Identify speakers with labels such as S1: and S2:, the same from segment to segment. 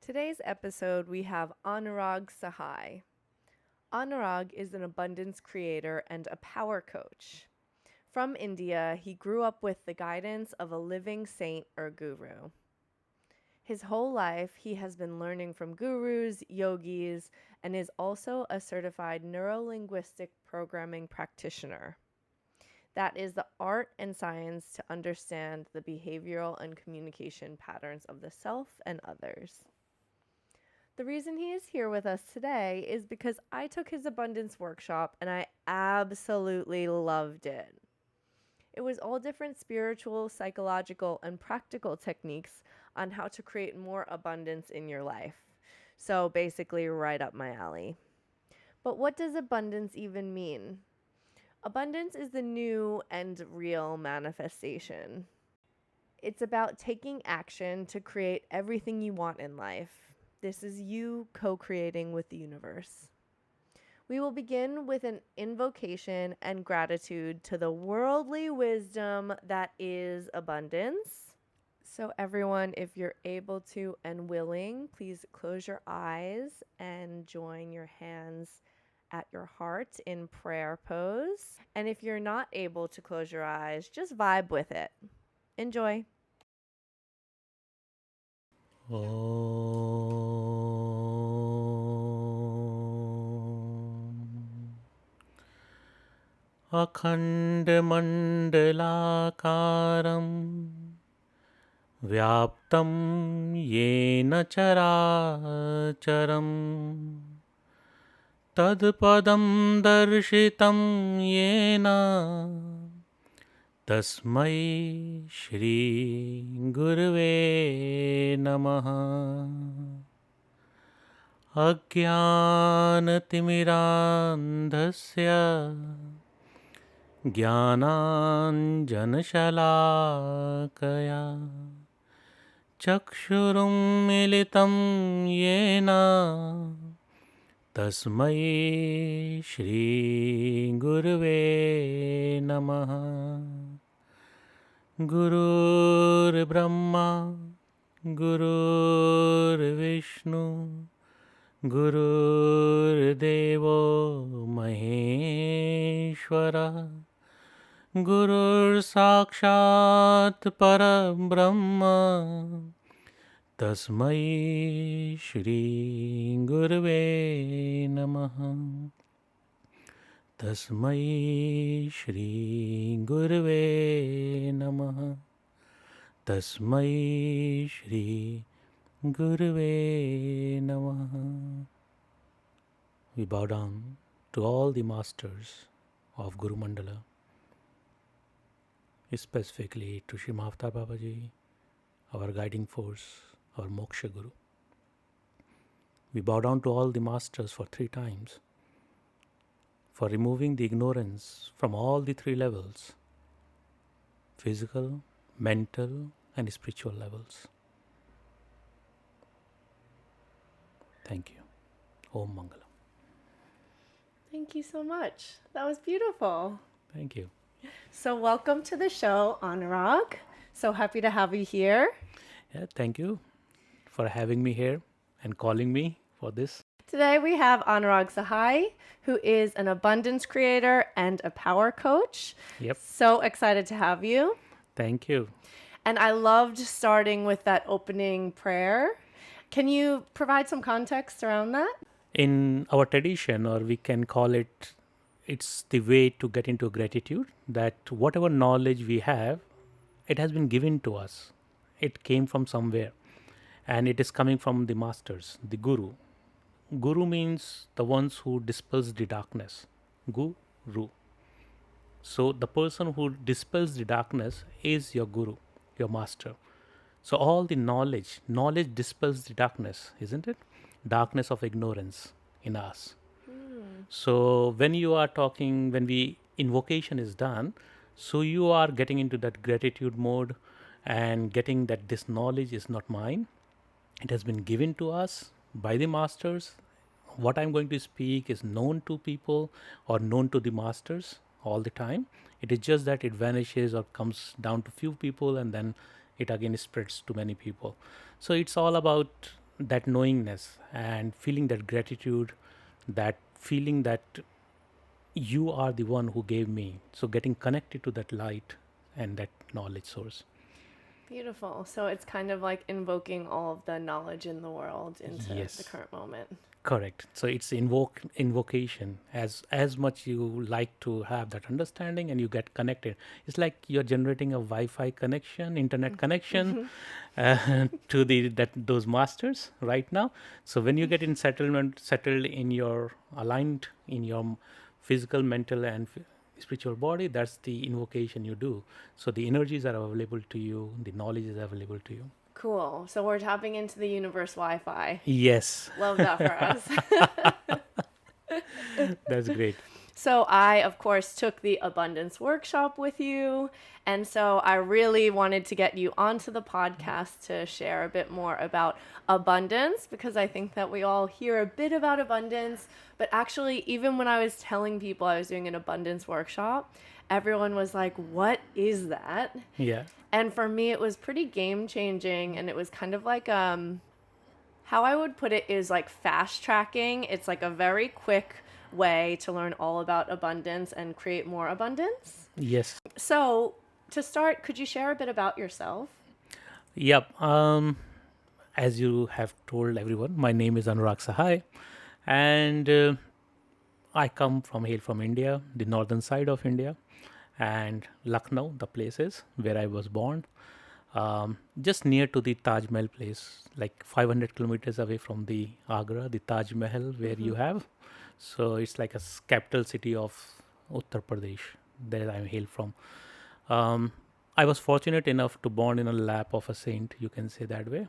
S1: Today's episode, we have Anurag Sahai. Anurag is an abundance creator and a power coach. From India, he grew up with the guidance of a living saint or guru. His whole life, he has been learning from gurus, yogis, and is also a certified neuro-linguistic programming practitioner. That is the art and science to understand the behavioral and communication patterns of the self and others. The reason he is here with us today is because I took his abundance workshop and I absolutely loved it. It was all different spiritual, psychological, and practical techniques on how to create more abundance in your life. So basically, right up my alley. But what does abundance even mean? Abundance is the new and real manifestation. It's about taking action to create everything you want in life. This is you co creating with the universe. We will begin with an invocation and gratitude to the worldly wisdom that is abundance. So, everyone, if you're able to and willing, please close your eyes and join your hands at your heart in prayer pose. And if you're not able to close your eyes, just vibe with it. Enjoy.
S2: अखण्डमण्डलाकारं व्याप्तं येन चराचरं तत्पदं दर्शितं येन तस्मै श्रीगुरवे नमः। अज्ञानतिमिरान्धस्य ज्ञानाञ्जनशलाकया चक्षुरुन्मिलितं येन तस्मै श्रीगुरवे नमः। गुरुर्ब्रह्मा गुरुर्विष्णु गुरुर्देवो महेश्वरः गुरुर्साक्षात् परब्रह्म तस्मै श्रीगुरवे नमः। तस्मै श्रीगुरवे नमः। तस्मै श्रीगुरवे नमः। We bow down to all the masters of Guru Mandala, specifically to Shri Mafta Babaji, our guiding force, our Moksha Guru. We bow down to all the masters for 3 times for removing the ignorance from all the 3 levels: physical, mental, and spiritual levels. Thank you. Om Mangalam.
S1: Thank you so much. That was beautiful.
S2: Thank you.
S1: So, welcome to the show, Anurag. So happy to have you here.
S2: Yeah, thank you for having me here and calling me for this.
S1: Today we have Anurag Sahai, who is an abundance creator and a power coach.
S2: Yep.
S1: So excited to have you.
S2: Thank you.
S1: And I loved starting with that opening prayer. Can you provide some context around that?
S2: In our tradition, or we can call it, it's the way to get into gratitude, that whatever knowledge we have, it has been given to us. It came from somewhere and it is coming from the masters, the guru. Guru means the ones who dispels the darkness. Guru. So the person who dispels the darkness is your guru, your master. So all the knowledge dispels the darkness, isn't it? Darkness of ignorance in us. So when you are talking, when invocation is done, so you are getting into that gratitude mode and getting that this knowledge is not mine. It has been given to us by the masters. What I'm going to speak is known to people or known to the masters all the time. It is just that it vanishes or comes down to few people and then it again spreads to many people. So it's all about that knowingness and feeling that gratitude, that feeling that you are the one who gave me. So getting connected to that light and that knowledge source.
S1: Beautiful. So it's kind of like invoking all of the knowledge in the world into the
S2: Yes.
S1: current moment.
S2: Correct. So it's invocation. As much you like to have that understanding and you get connected. It's like you're generating a Wi-Fi connection, internet connection to the that those masters right now. So when you get in settled in your aligned in your physical, mental, and spiritual body, that's the invocation you do. So the energies are available to you. The knowledge is available to you.
S1: Cool. So we're tapping into the universe Wi-Fi.
S2: Yes,
S1: Love that for us.
S2: that's great.
S1: So I, of course, took the abundance workshop with you. And so I really wanted to get you onto the podcast to share a bit more about abundance, because I think that we all hear a bit about abundance. But actually, even when I was telling people I was doing an abundance workshop, everyone was like, what is that?
S2: Yeah.
S1: And for me, it was pretty game changing. And it was kind of like, how I would put it is like fast tracking. It's like a very quick way to learn all about abundance and create more abundance.
S2: Yes.
S1: So, to start, could you share a bit about yourself?
S2: Yep. As you have told everyone, my name is Anurag Sahai, and I hail from India, the northern side of India, and Lucknow, the place is where I was born, just near to the Taj Mahal place, like 500 kilometers away from the Agra, the Taj Mahal, where you have. So it's like a capital city of Uttar Pradesh. There I hail from. I was fortunate enough to born in a lap of a saint. You can say that way.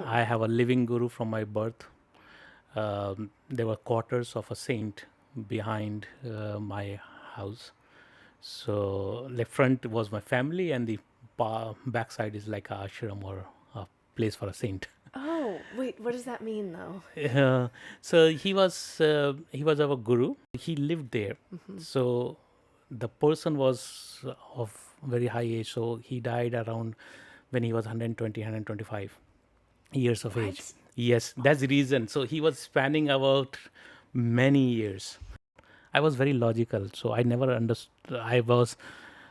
S2: I have a living guru from my birth. There were quarters of a saint behind my house. So the front was my family, and the backside is like a ashram or a place for a saint.
S1: Oh, wait, what does that mean though?
S2: So he was our guru. He lived there. So the person was of very high age. So he died around when he was 120, 125 years of age.
S1: What?
S2: Yes, that's the reason. So he was spanning about many years. I was very logical, so I never understood. I was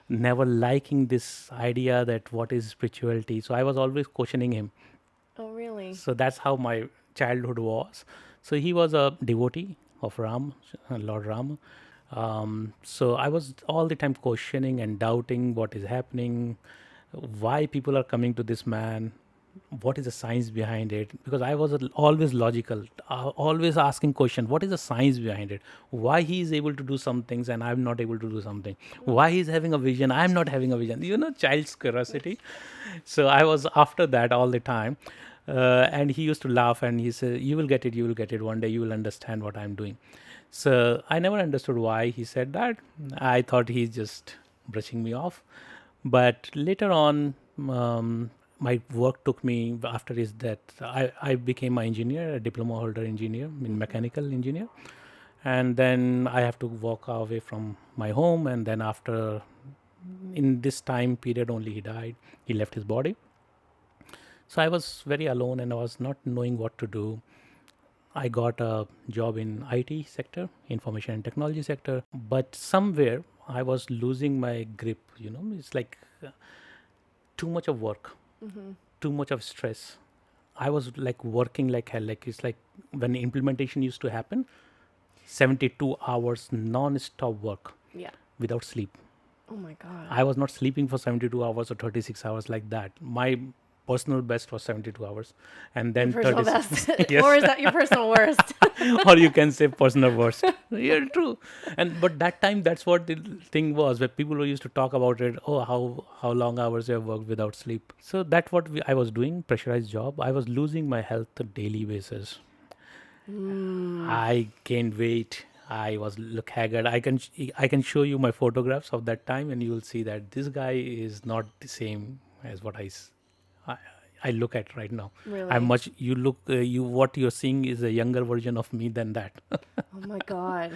S2: never liking this idea that what is spirituality. So I was always questioning him.
S1: Oh, really?
S2: So that's how my childhood was. So he was a devotee of Ram, Lord Ram. So I was all the time questioning and doubting what is happening, why people are coming to this man, what is the science behind it, because I was always logical, always asking question, what is the science behind it, why he is able to do some things and I'm not able to do something, why he's having a vision, I'm not having a vision, child's curiosity. So I was after that all the time. And he used to laugh and he said, you will get it one day, you will understand what I'm doing. So I never understood why he said that. I thought he's just brushing me off. But later on, my work took me after his death. I became an engineer, a diploma holder engineer in mechanical engineer. And then I have to walk away from my home. And then after, in this time period only, he died. He left his body. So I was very alone and I was not knowing what to do. I got a job in IT sector, information and technology sector, but somewhere I was losing my grip. It's like too much of work, too much of stress. I was like working like hell. Like it's like when implementation used to happen, 72 hours non-stop work
S1: Yeah.
S2: without sleep.
S1: Oh my God.
S2: I was not sleeping for 72 hours or 36 hours like that. My personal best was 72 hours. And then
S1: Personal
S2: 36.
S1: best.
S2: Yes.
S1: Or is that your personal worst?
S2: Or you can say personal worst. Yeah, true. But that time, that's what the thing was, where people used to talk about it. Oh, how long hours you have worked without sleep. So that's what I was doing, pressurized job. I was losing my health on daily basis. I gained weight. I was look haggard. I can show you my photographs of that time, and you will see that this guy is not the same as what I, I look at right now.
S1: Really?
S2: I'm much. You look. What you're seeing is a younger version of me than that.
S1: Oh my God.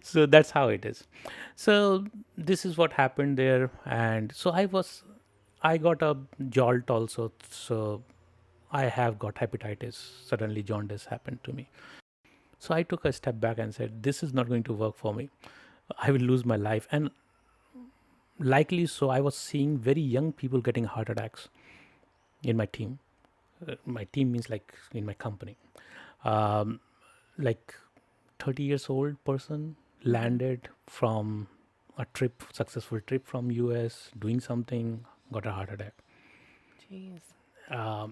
S2: So that's how it is. So this is what happened there, and so I got a jolt also. So I have got hepatitis. Suddenly, jaundice happened to me. So I took a step back and said, this is not going to work for me. I will lose my life. And likely so, I was seeing very young people getting heart attacks in my team. My team means like in my company. Um, like 30 years old person landed from a trip, successful trip from US, doing something, got a heart attack.
S1: Jeez.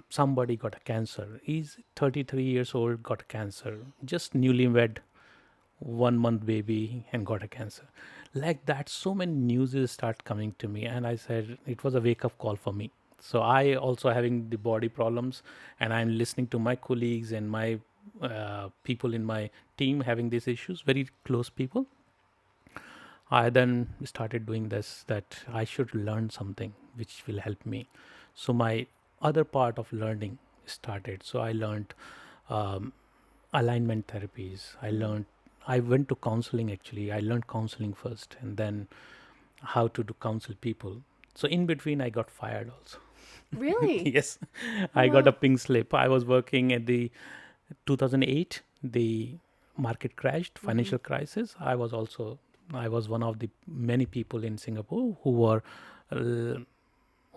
S2: Somebody got a cancer. He's 33 years old, got cancer. Just newlywed, 1 month baby, and got a cancer. Like that, so many news start coming to me, and I said it was a wake up call for me. So I also having the body problems, and I'm listening to my colleagues and my people in my team having these issues, very close people. I then started doing this, that I should learn something which will help me. So my other part of learning started. So I learned um, alignment therapies. I went to counseling actually. I learned counseling first and then how to do counsel people. So in between, I got fired also.
S1: Really?
S2: Yes,
S1: Oh,
S2: I got a
S1: wow.
S2: pink slip. I was working at the 2008, the market crashed, financial crisis. I was one of the many people in Singapore who were uh,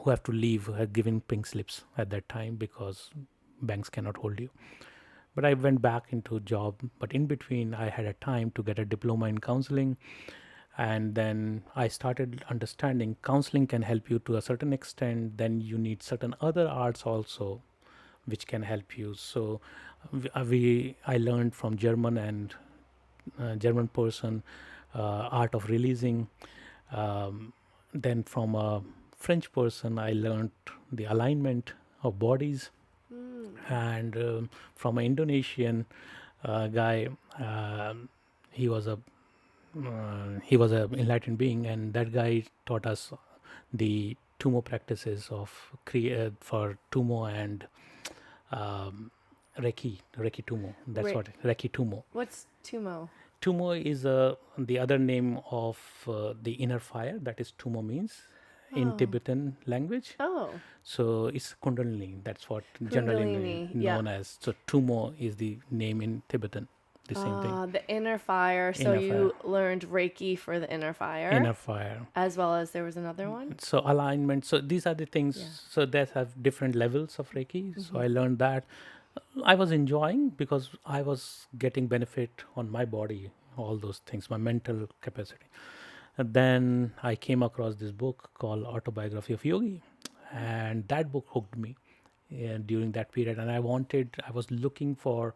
S2: who have to leave, had given pink slips at that time because banks cannot hold you. But I went back into job. But in between, I had a time to get a diploma in counseling, and then I started understanding counseling can help you to a certain extent. Then you need certain other arts also which can help you. So I learned from German and German person art of releasing. Um, then from a French person, I learned the alignment of bodies, and from an Indonesian guy, he was a he was a enlightened being, and that guy taught us the Tumo practices of for Tumo and um, Reiki Tumo. That's
S1: Re-
S2: what Reiki Tumo.
S1: What's Tumo?
S2: Tumo is the other name of the inner fire. That is Tumo means in
S1: Oh.
S2: Tibetan language.
S1: Oh.
S2: So it's Kundalini. That's what generally
S1: Kundalini. Yeah.
S2: known as. So Tumo is the name in Tibetan. The same thing.
S1: The inner fire. So
S2: Inner fire.
S1: you learned Reiki for the inner fire,
S2: Inner fire.
S1: as well as there was another one.
S2: So alignment. So these are the things.
S1: Yeah.
S2: So that have different levels of Reiki. So I learned that. I was enjoying because I was getting benefit on my body, all those things, my mental capacity. And then I came across this book called Autobiography of Yogi, and that book hooked me during that period. And I was looking for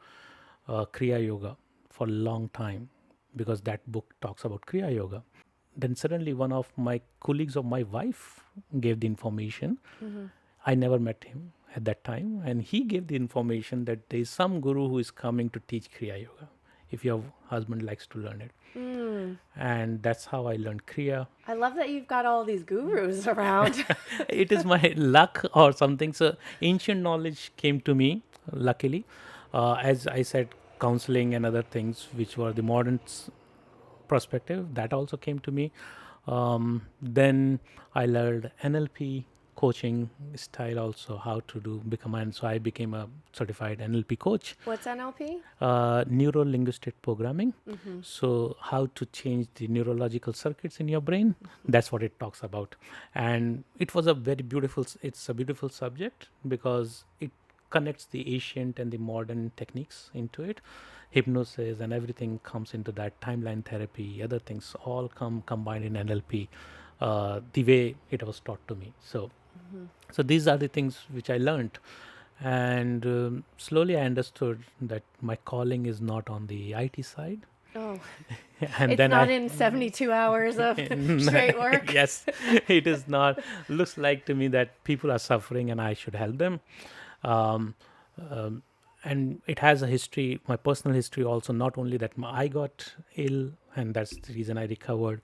S2: Kriya Yoga for a long time because that book talks about Kriya Yoga. Then suddenly one of my colleagues of my wife gave the information. I never met him at that time, and he gave the information that there is some guru who is coming to teach Kriya Yoga if your husband likes to learn it. And that's how I learned Kriya.
S1: I love that you've got all these gurus around.
S2: It is my luck or something. So ancient knowledge came to me, luckily. As I said, counseling and other things, which were the modern perspective, that also came to me. Then I learned NLP coaching style also, how to become, and so I became a certified NLP coach.
S1: What's NLP?
S2: Neuro linguistic programming. So how to change the neurological circuits in your brain, that's what it talks about. And it's a beautiful subject because it connects the ancient and the modern techniques into it. Hypnosis and everything comes into that, timeline therapy, other things all come combined in NLP, the way it was taught to me. So these are the things which I learned, and slowly I understood that my calling is not on the IT side.
S1: Oh,
S2: And
S1: it's
S2: then
S1: not in 72 hours of straight work.
S2: Yes, it is not. Looks like to me that people are suffering and I should help them. Um, and it has a history, my personal history also, not only that I got ill and that's the reason I recovered.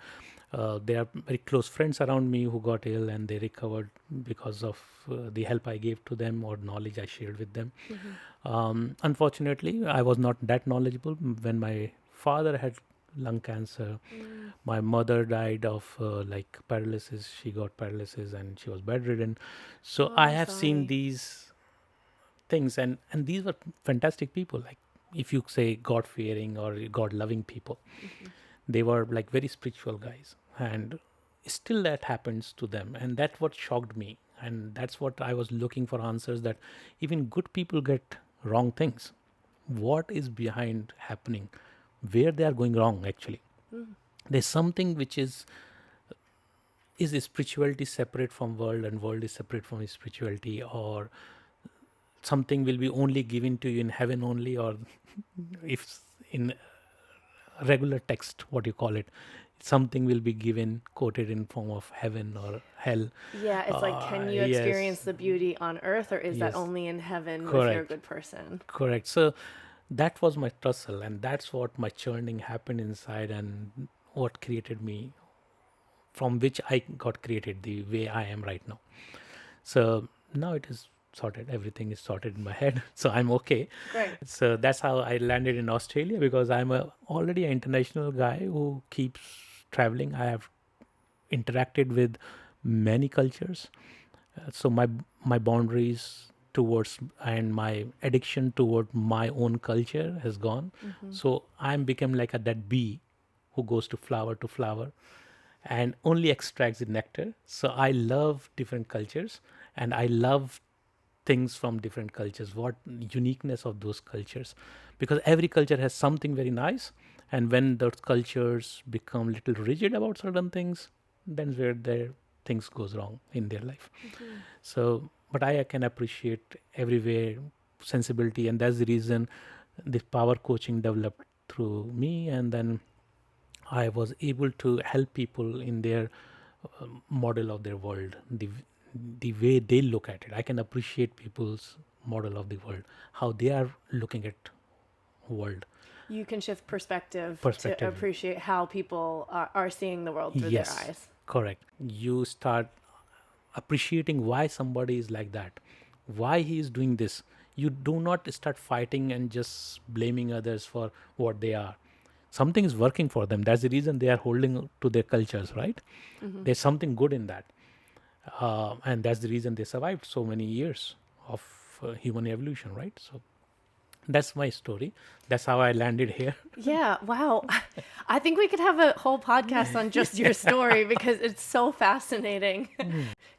S2: There are very close friends around me who got ill and they recovered because of the help I gave to them or knowledge I shared with them. Unfortunately, I was not that knowledgeable when my father had lung cancer. My mother died of like paralysis. She got paralysis and she was bedridden. So
S1: Oh,
S2: I
S1: I'm
S2: have seen
S1: sorry.
S2: these things, and these were fantastic people. Like if you say God fearing or God loving people, they were like very spiritual guys, and still that happens to them, and that's what shocked me, and that's what I was looking for answers, that even good people get wrong things. What is behind happening, where they are going wrong actually? There's something which is spirituality separate from world and world is separate from spirituality, or something will be only given to you in heaven only, or if in regular text, what you call it, something will be given quoted in form of heaven or hell.
S1: Yeah, it's like, can you
S2: Yes,
S1: experience the beauty on earth, or is that
S2: yes,
S1: only in heaven if you're a
S2: correct,
S1: good person?
S2: correct. So that was my tussle, and that's what my churning happened inside, and what created me, from which I got created the way I am right now. So now it is sorted. Everything is sorted in my head. So I'm okay.
S1: Great.
S2: So that's how I landed in Australia, because I'm already an international guy who keeps traveling. I have interacted with many cultures. So my boundaries towards and my addiction toward my own culture has gone. So I'm become like that bee who goes to flower and only extracts the nectar. So I love different cultures, and I love things from different cultures, what uniqueness of those cultures, because every culture has something very nice, and when those cultures become little rigid about certain things, then where their things goes wrong in their life. So but I can appreciate everywhere sensibility, and that's the reason this power coaching developed through me, and then I was able to help people in their model of their world, the way they look at it. I can appreciate people's model of the world, how they are looking at world.
S1: You can shift perspective to
S2: Perspective.
S1: appreciate how people are seeing the world through their
S2: Yes,
S1: eyes.
S2: correct. You start appreciating why somebody is like that, why he is doing this. You do not start fighting and just blaming others for what they are. Something is working for them. That's the reason they are holding to their cultures, right? There's something good in that. And that's the reason they survived so many years of human evolution, right? So that's my story. That's how I landed here.
S1: Yeah, wow. I think we could have a whole podcast on just your story because it's so fascinating.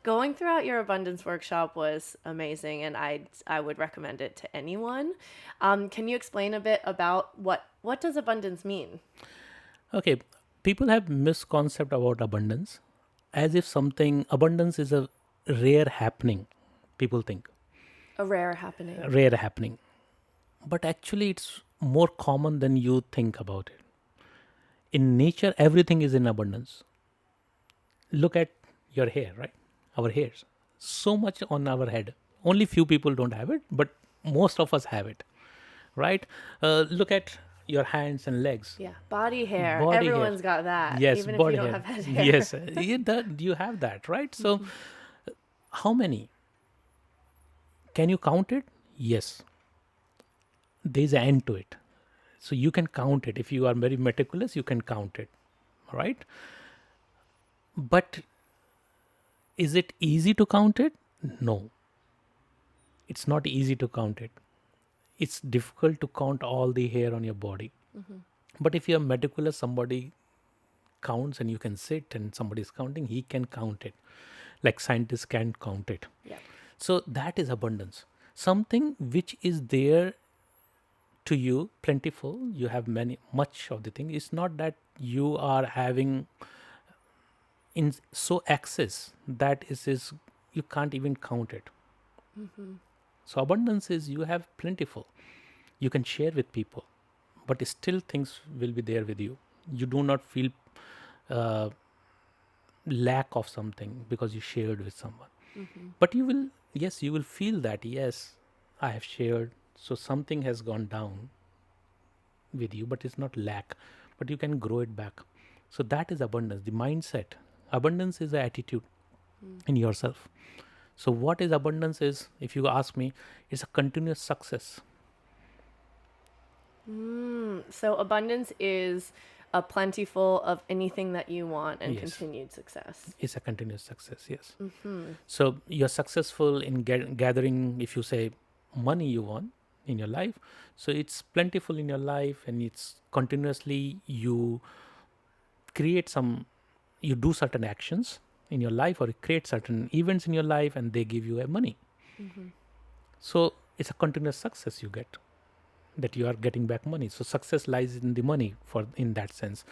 S1: Going throughout your abundance workshop was amazing, and I would recommend it to anyone. Can you explain a bit about what does abundance mean?
S2: Okay, people have misconcept about abundance, as if something abundance is a rare happening. People think
S1: A rare happening.
S2: rare happening, but actually it's more common than you think about it. In nature, everything is in abundance. Look at your hair, right? Our hairs, so much on our head. Only few people don't have it, but most of us have it, right? Look at your hands and legs.
S1: Yeah, body hair.
S2: Body hair.
S1: Everyone's got that.
S2: Yes,
S1: even if
S2: body
S1: you don't
S2: hair.
S1: have head hair.
S2: Yes, you have that, right? So, how many? Can you count it? Yes. There's an end to it. So you can count it. If you are very meticulous, you can count it, right? But is it easy to count it? No. It's not easy to count it. It's difficult to count all the hair on your body. But if you're meticulous, somebody counts and you can sit and somebody is counting, he can count it. Like scientists can't count it.
S1: Yeah.
S2: So that is abundance. Something which is there to you, plentiful, you have much of the thing. It's not that you are having in so excess that is you can't even count it. So abundance is you have plentiful. You can share with people, but still things will be there with you. You do not feel lack of something because you shared with someone. But you will feel that, yes, I have shared. So something has gone down with you, but it's not lack, but you can grow it back. So that is abundance, the mindset. Abundance is the attitude in yourself. So what is abundance is, if you ask me, it's a continuous success.
S1: So abundance is a plentiful of anything that you want and
S2: Yes.
S1: continued success.
S2: It's a continuous success, yes. So you're successful in gathering, if you say money you want in your life. So it's plentiful in your life, and it's continuously you create some, you do certain actions in your life, or you create certain events in your life, and they give you a money. So it's a continuous success you get, that you are getting back money. So success lies in the money, for in that sense.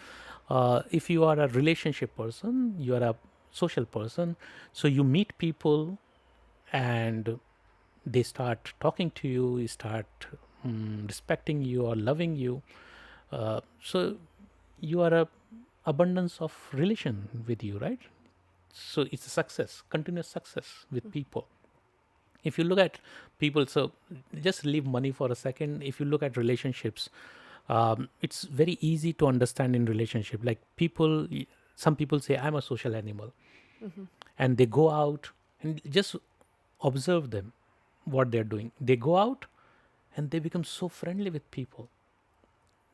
S2: If you are a relationship person, you are a social person, so you meet people and they start talking to you, you start respecting you or loving you. So you are a abundance of relation with you, right? So it's a success, continuous success with people. If you look at people, so just leave money for a second. If you look at relationships, it's very easy to understand in relationship. Like people, some people say I'm a social animal, and they go out and just observe them, what they're doing. They go out and they become so friendly with people.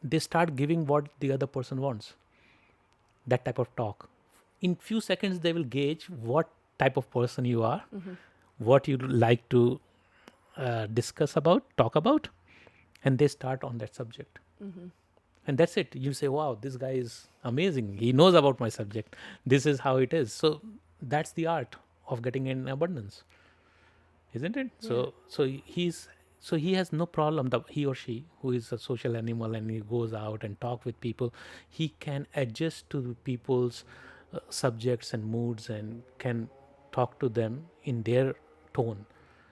S2: They start giving what the other person wants, that type of talk. In few seconds they will gauge what type of person you are, what you like to discuss about, talk about, and they start on that subject. And that's it. You say, wow, this guy is amazing, he knows about my subject, this is how it is. So that's the art of getting in abundance, isn't it? So he has no problem, he or she who is a social animal and he goes out and talk with people, he can adjust to people's subjects and moods, and can talk to them in their tone.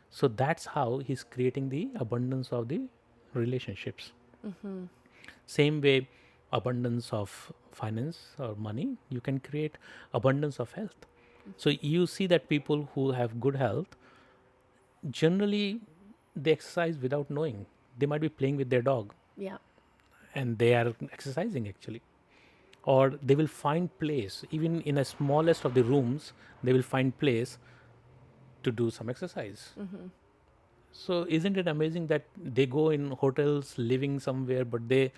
S2: So that's how he's creating the abundance of the relationships. Same way, abundance of finance or money, you can create abundance of health. So you see that people who have good health, generally they exercise without knowing. They might be playing with their dog
S1: Yeah.
S2: and they are exercising actually. Or they will find place, even in a smallest of the rooms, they will find place to do some exercise. So isn't it amazing that they go in hotels, living somewhere, but they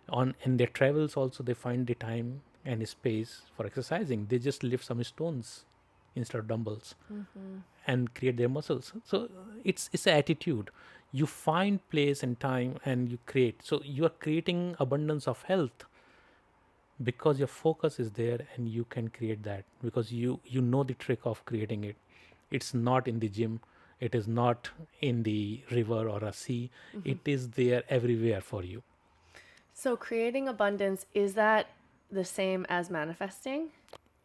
S2: on in their travels also they find the time and space for exercising. They just lift some stones instead of dumbbells and create their muscles. So it's an attitude. You find place and time and you create. So you are creating abundance of health because your focus is there, and you can create that because you know the trick of creating it. It's not in the gym, it is not in the river or a sea, it is there everywhere for you.
S1: So creating abundance, is that the same as manifesting?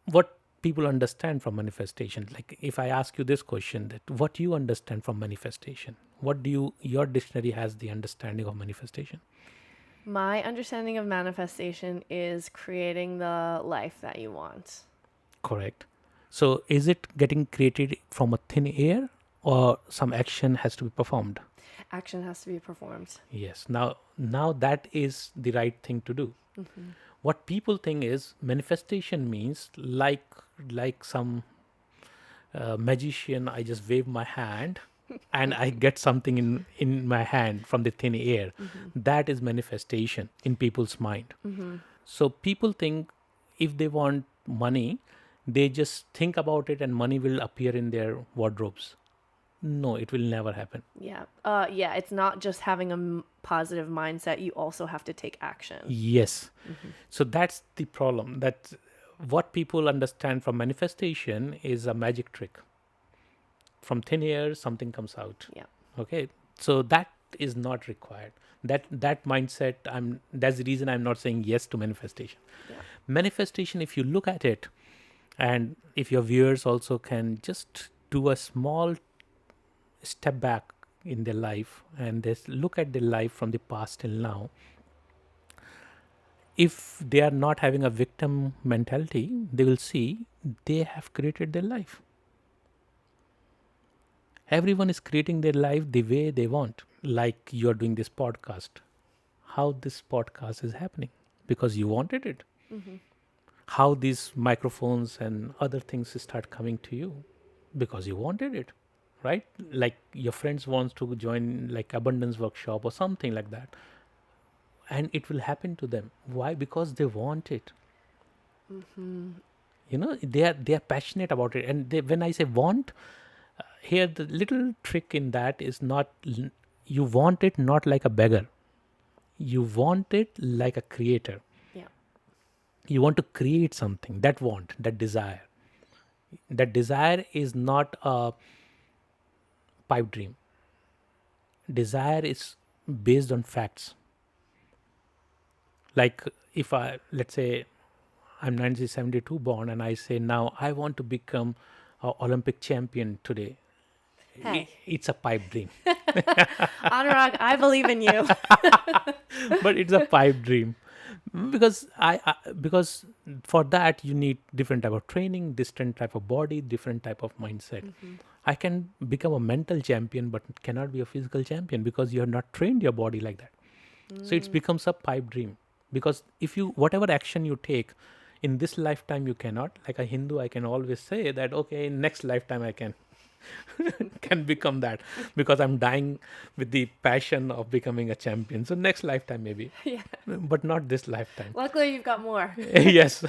S2: What people understand from manifestation, like if I ask you this question, that what you understand from manifestation, what do you, your dictionary has the understanding of manifestation?
S1: My understanding of manifestation is creating the life that you want.
S2: Correct. So is it getting created from a thin air, or some action has to be performed?
S1: Action has to be performed.
S2: Yes. Now that is the right thing to do. What people think is manifestation means like some magician, I just wave my hand and I get something in my hand from the thin air. That is manifestation in people's mind. So people think if they want money, they just think about it and money will appear in their wardrobes. No, it will never happen.
S1: Yeah. Yeah, it's not just having a positive mindset, you also have to take action.
S2: Yes. So that's the problem, that what people understand from manifestation is a magic trick. From thin air something comes out.
S1: Yeah.
S2: Okay, so that is not required. That mindset, that's the reason I'm not saying yes to manifestation.
S1: Yeah.
S2: Manifestation, if you look at it, and if your viewers also can just do a small step back in their life and they look at their life from the past till now, if they are not having a victim mentality, they will see they have created their life. Everyone is creating their life the way they want. Like you are doing this podcast. How this podcast is happening? Because you wanted it. How these microphones and other things start coming to you? Because you wanted it, right? Like your friends wants to join like abundance workshop or something like that, and it will happen to them. Why? Because they want it. You know, they are passionate about it, and when I say want, here the little trick in that is not you want it not like a beggar, you want it like a creator.
S1: Yeah.
S2: You want to create something. That desire is not a pipe dream. Desire is based on facts. Like if I, let's say I'm 1972 born and I say now I want to become an Olympic champion today.
S1: Hey.
S2: It's a pipe dream.
S1: Anurag, I believe in you.
S2: But it's a pipe dream because because for that you need different type of training, different type of body, different type of mindset. I can become a mental champion but cannot be a physical champion because you have not trained your body like that. So it becomes a pipe dream, because if you, whatever action you take in this lifetime, you cannot, like a Hindu, I can always say that okay, in next lifetime I can can become that, because I'm dying with the passion of becoming a champion. So next lifetime maybe,
S1: Yeah.
S2: but not this lifetime.
S1: Luckily, you've got more.
S2: Yes.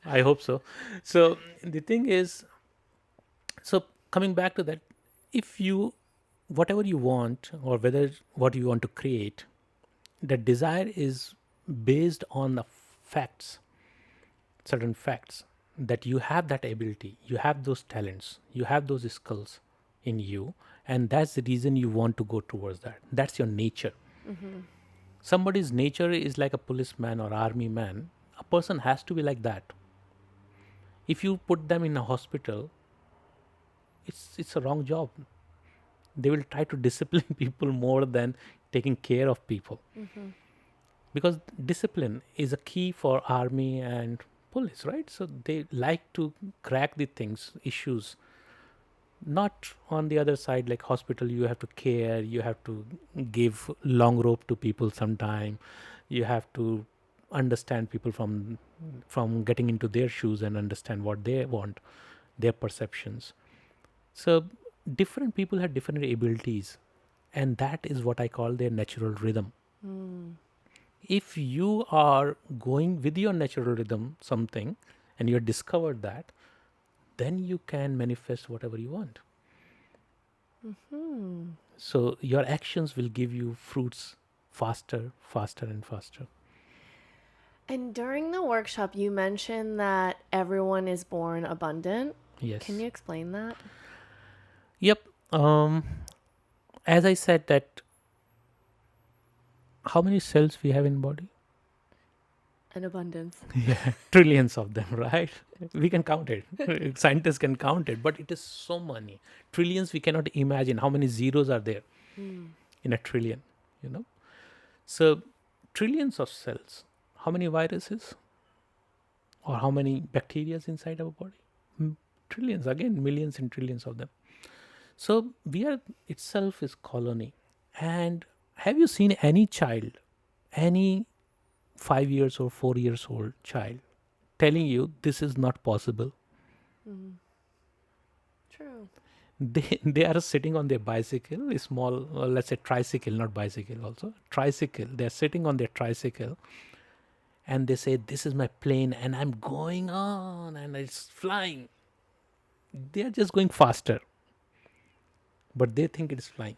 S2: I hope so. So the thing is, so coming back to that, if you, whatever you want or whether what you want to create, the desire is based on the facts, certain facts, that you have that ability, you have those talents, you have those skills in you, and that's the reason you want to go towards that. That's your nature. Somebody's nature is like a policeman or army man. A person has to be like that. If you put them in a hospital, it's a wrong job. They will try to discipline people more than taking care of people, because discipline is a key for army and police, right? So they like to crack the things, issues. Not on the other side, like hospital, you have to care, you have to give long rope to people sometime, you have to understand people from getting into their shoes and understand what they want, their perceptions. So different people have different abilities, and that is what I call their natural rhythm. If you are going with your natural rhythm, something, and you have discovered that, then you can manifest whatever you want. So your actions will give you fruits faster, faster, and faster.
S1: And during the workshop, you mentioned that everyone is born abundant.
S2: Yes.
S1: Can you explain that?
S2: Yep. As I said that, how many cells we have in body?
S1: An abundance.
S2: Yeah, trillions of them, right? We can count it. Scientists can count it, but it is so many trillions. We cannot imagine how many zeros are there in a trillion. You know, so trillions of cells. How many viruses or how many bacteria inside our body? Trillions, again, millions and trillions of them. So we are itself is colony. And have you seen any child, any 5 years or 4 years old child telling you this is not possible?
S1: True.
S2: They are sitting on their bicycle, a small, let's say tricycle, not bicycle, also tricycle. They're sitting on their tricycle and they say, this is my plane and I'm going on and it's flying. They are just going faster, but they think it is flying,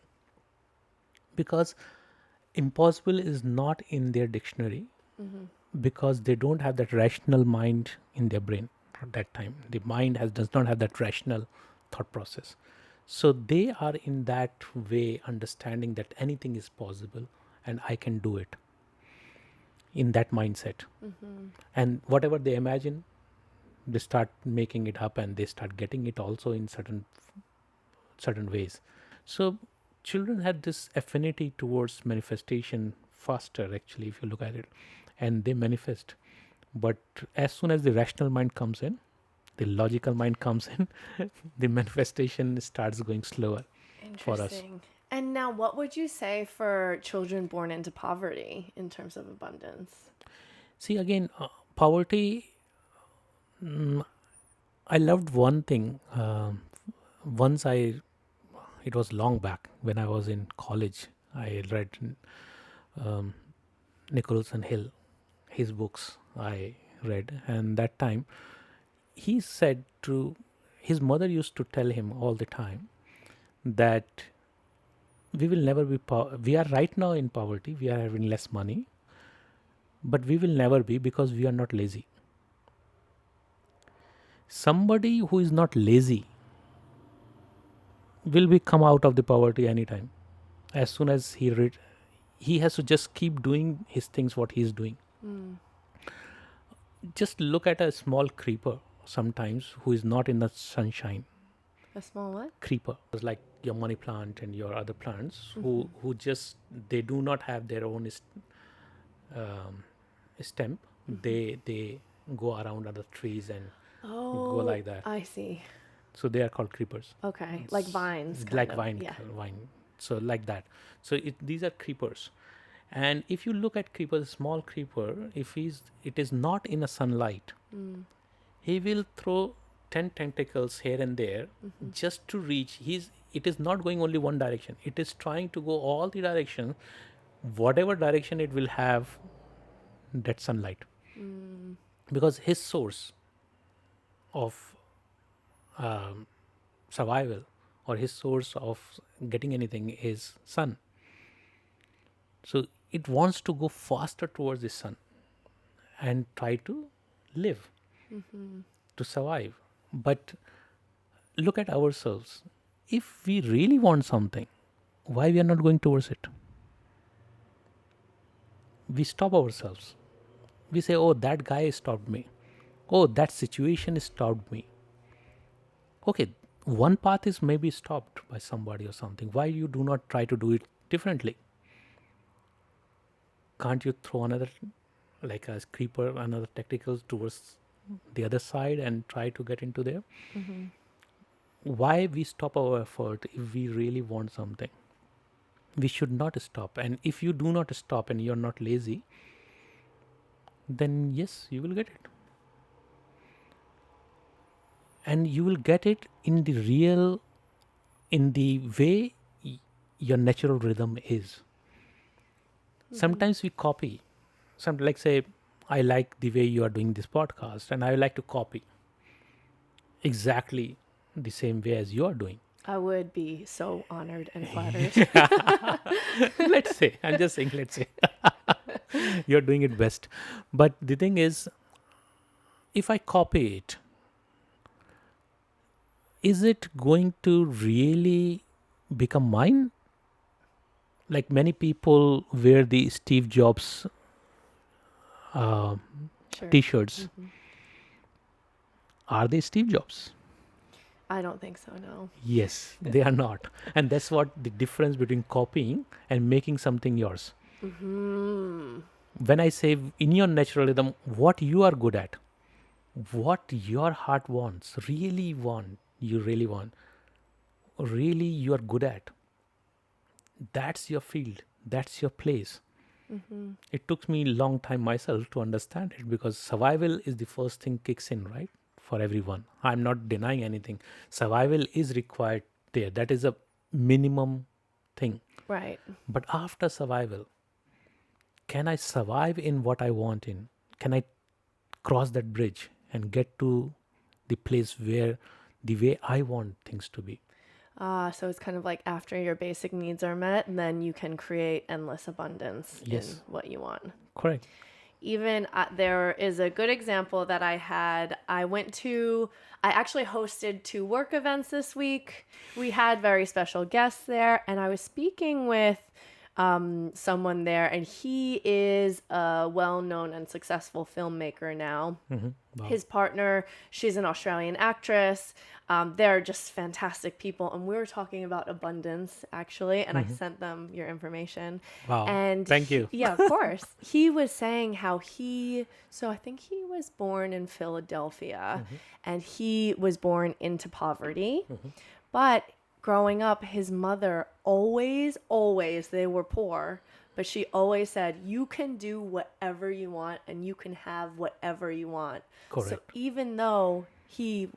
S2: because impossible is not in their dictionary, because they don't have that rational mind in their brain at that time. The mind does not have that rational thought process. So they are in that way understanding that anything is possible and I can do it, in that mindset. And whatever they imagine, they start making it up and they start getting it also in certain ways. So children had this affinity towards manifestation faster, actually, if you look at it, and they manifest. But as soon as the rational mind comes in, the logical mind comes in, the manifestation starts going slower for us.
S1: Interesting. And now, what would you say for children born into poverty in terms of abundance?
S2: See, again, poverty, I loved one thing. Once it was long back when I was in college, I read Nicholson Hill, his books I read, and that time he said his mother used to tell him all the time that we will never be we are right now in poverty, we are having less money, but we will never be because we are not lazy. Somebody who is not lazy will be come out of the poverty anytime. As soon as he has to just keep doing his things what he is doing. Just look at a small creeper sometimes who is not in the sunshine.
S1: A small what?
S2: Creeper is like your money plant and your other plants who just they do not have their own stem. They go around other trees and go like that.
S1: I see.
S2: So they are called creepers.
S1: Okay, like vines.
S2: Like
S1: kind of.
S2: vine. So like that. So these are creepers. And if you look at creeper, a small creeper, if it is not in a sunlight, he will throw 10 tentacles here and there just to reach. It is not going only one direction. It is trying to go all the directions, whatever direction it will have that sunlight. Because his source of survival or his source of getting anything is sun. So it wants to go faster towards the sun and try to live, to survive. But look at ourselves. If we really want something, why we are not going towards it? We stop ourselves. We say, oh, that guy stopped me. Oh, that situation stopped me. Okay, one path is maybe stopped by somebody or something. Why you do not try to do it differently? Can't you throw another, like a creeper, another tactical towards the other side and try to get into there? Why we stop our effort if we really want something? We should not stop. And if you do not stop and you're not lazy, then yes, you will get it. And you will get it in the way your natural rhythm is. Sometimes we copy. Like say, I like the way you are doing this podcast and I like to copy exactly the same way as you are doing.
S1: I would be so honored and flattered.
S2: Let's say, I'm just saying, let's say. You're doing it best. But the thing is, if I copy it, is it going to really become mine? Like many people wear the Steve Jobs
S1: Sure.
S2: t-shirts. Are they Steve Jobs?
S1: I don't think so, no.
S2: Yes, they are not. And that's what the difference between copying and making something yours. When I say in your natural rhythm, what you are good at, what your heart wants, really want, really you are good at, that's your field, that's your place. It took me a long time myself to understand it because survival is the first thing kicks in, right? For everyone. I'm not denying anything. Survival is required there. That is a minimum thing.
S1: Right.
S2: But after survival, can I survive in what I want in? Can I cross that bridge and get to the place where the way I want things to be?
S1: So it's kind of like after your basic needs are met, then you can create endless abundance in what you want.
S2: Correct.
S1: Even there is a good example that I had. I actually hosted 2 work events this week. We had very special guests there, and I was speaking with someone there, and he is a well-known and successful filmmaker now. Wow. His partner, she's an Australian actress. They're just fantastic people, and we were talking about abundance actually, and I sent them your information.
S2: Wow.
S1: And
S2: thank you.
S1: Yeah, of course. He was saying how I think he was born in Philadelphia, and he was born into poverty, but growing up, his mother always, they were poor, but she always said, you can do whatever you want and you can have whatever you want.
S2: Correct.
S1: So even though he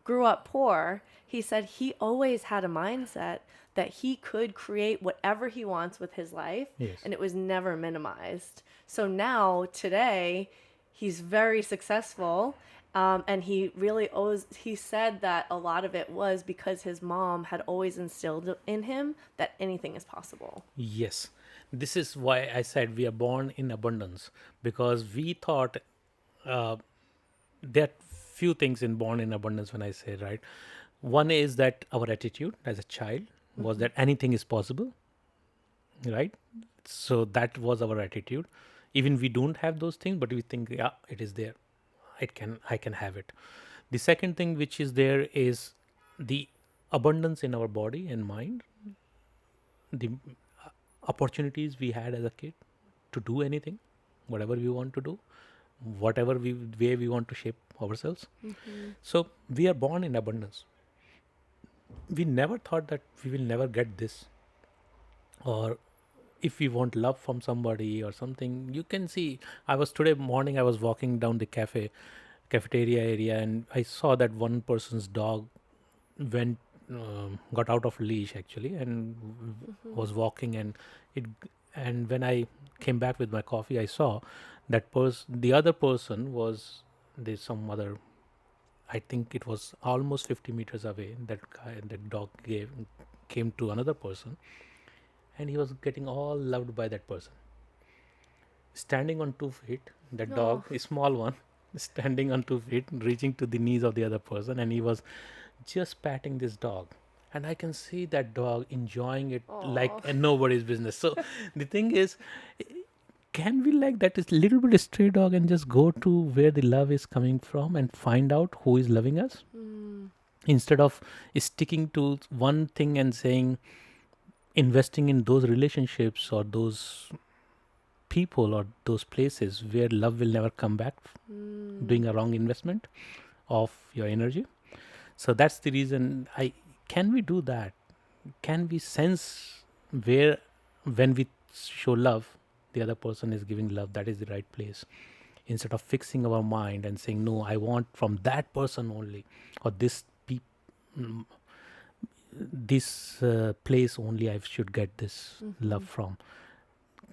S1: grew up poor, he said he always had a mindset that he could create whatever he wants with his life, and it was never minimized. So now, today, he's very successful. And he said that a lot of it was because his mom had always instilled in him that anything is possible.
S2: Yes, this is why I said we are born in abundance, because we thought uh, there are few things in born in abundance. When I say, right, one is that our attitude as a child was that anything is possible, right? So that was our attitude. Even we don't have those things, but we think, yeah, it is there. I can have it. The second thing which is there is the abundance in our body and mind, the opportunities we had as a kid to do anything, whatever we want to do, whatever way we want to shape ourselves. So we are born in abundance. We never thought that we will never get this, or if we want love from somebody or something. You can see, I was today morning, I was walking down the cafeteria area, and I saw that one person's dog went got out of leash actually, and was walking, and it and when I came back with my coffee, I saw that the other person was, there's some other, I think it was almost 50 meters away, that dog came to another person, and he was getting all loved by that person, standing on 2 feet. That dog, a small one, standing on 2 feet, reaching to the knees of the other person, and he was just patting this dog. And I can see that dog enjoying it like nobody's business. So the thing is, can we like that is little bit stray dog and just go to where the love is coming from and find out who is loving us, instead of sticking to one thing and saying, investing in those relationships or those people or those places where love will never come back, doing a wrong investment of your energy. So that's the reason can we do that? Can we sense where, when we show love, the other person is giving love, that is the right place, instead of fixing our mind and saying, no, I want from that person only, or this place only I should get this love from.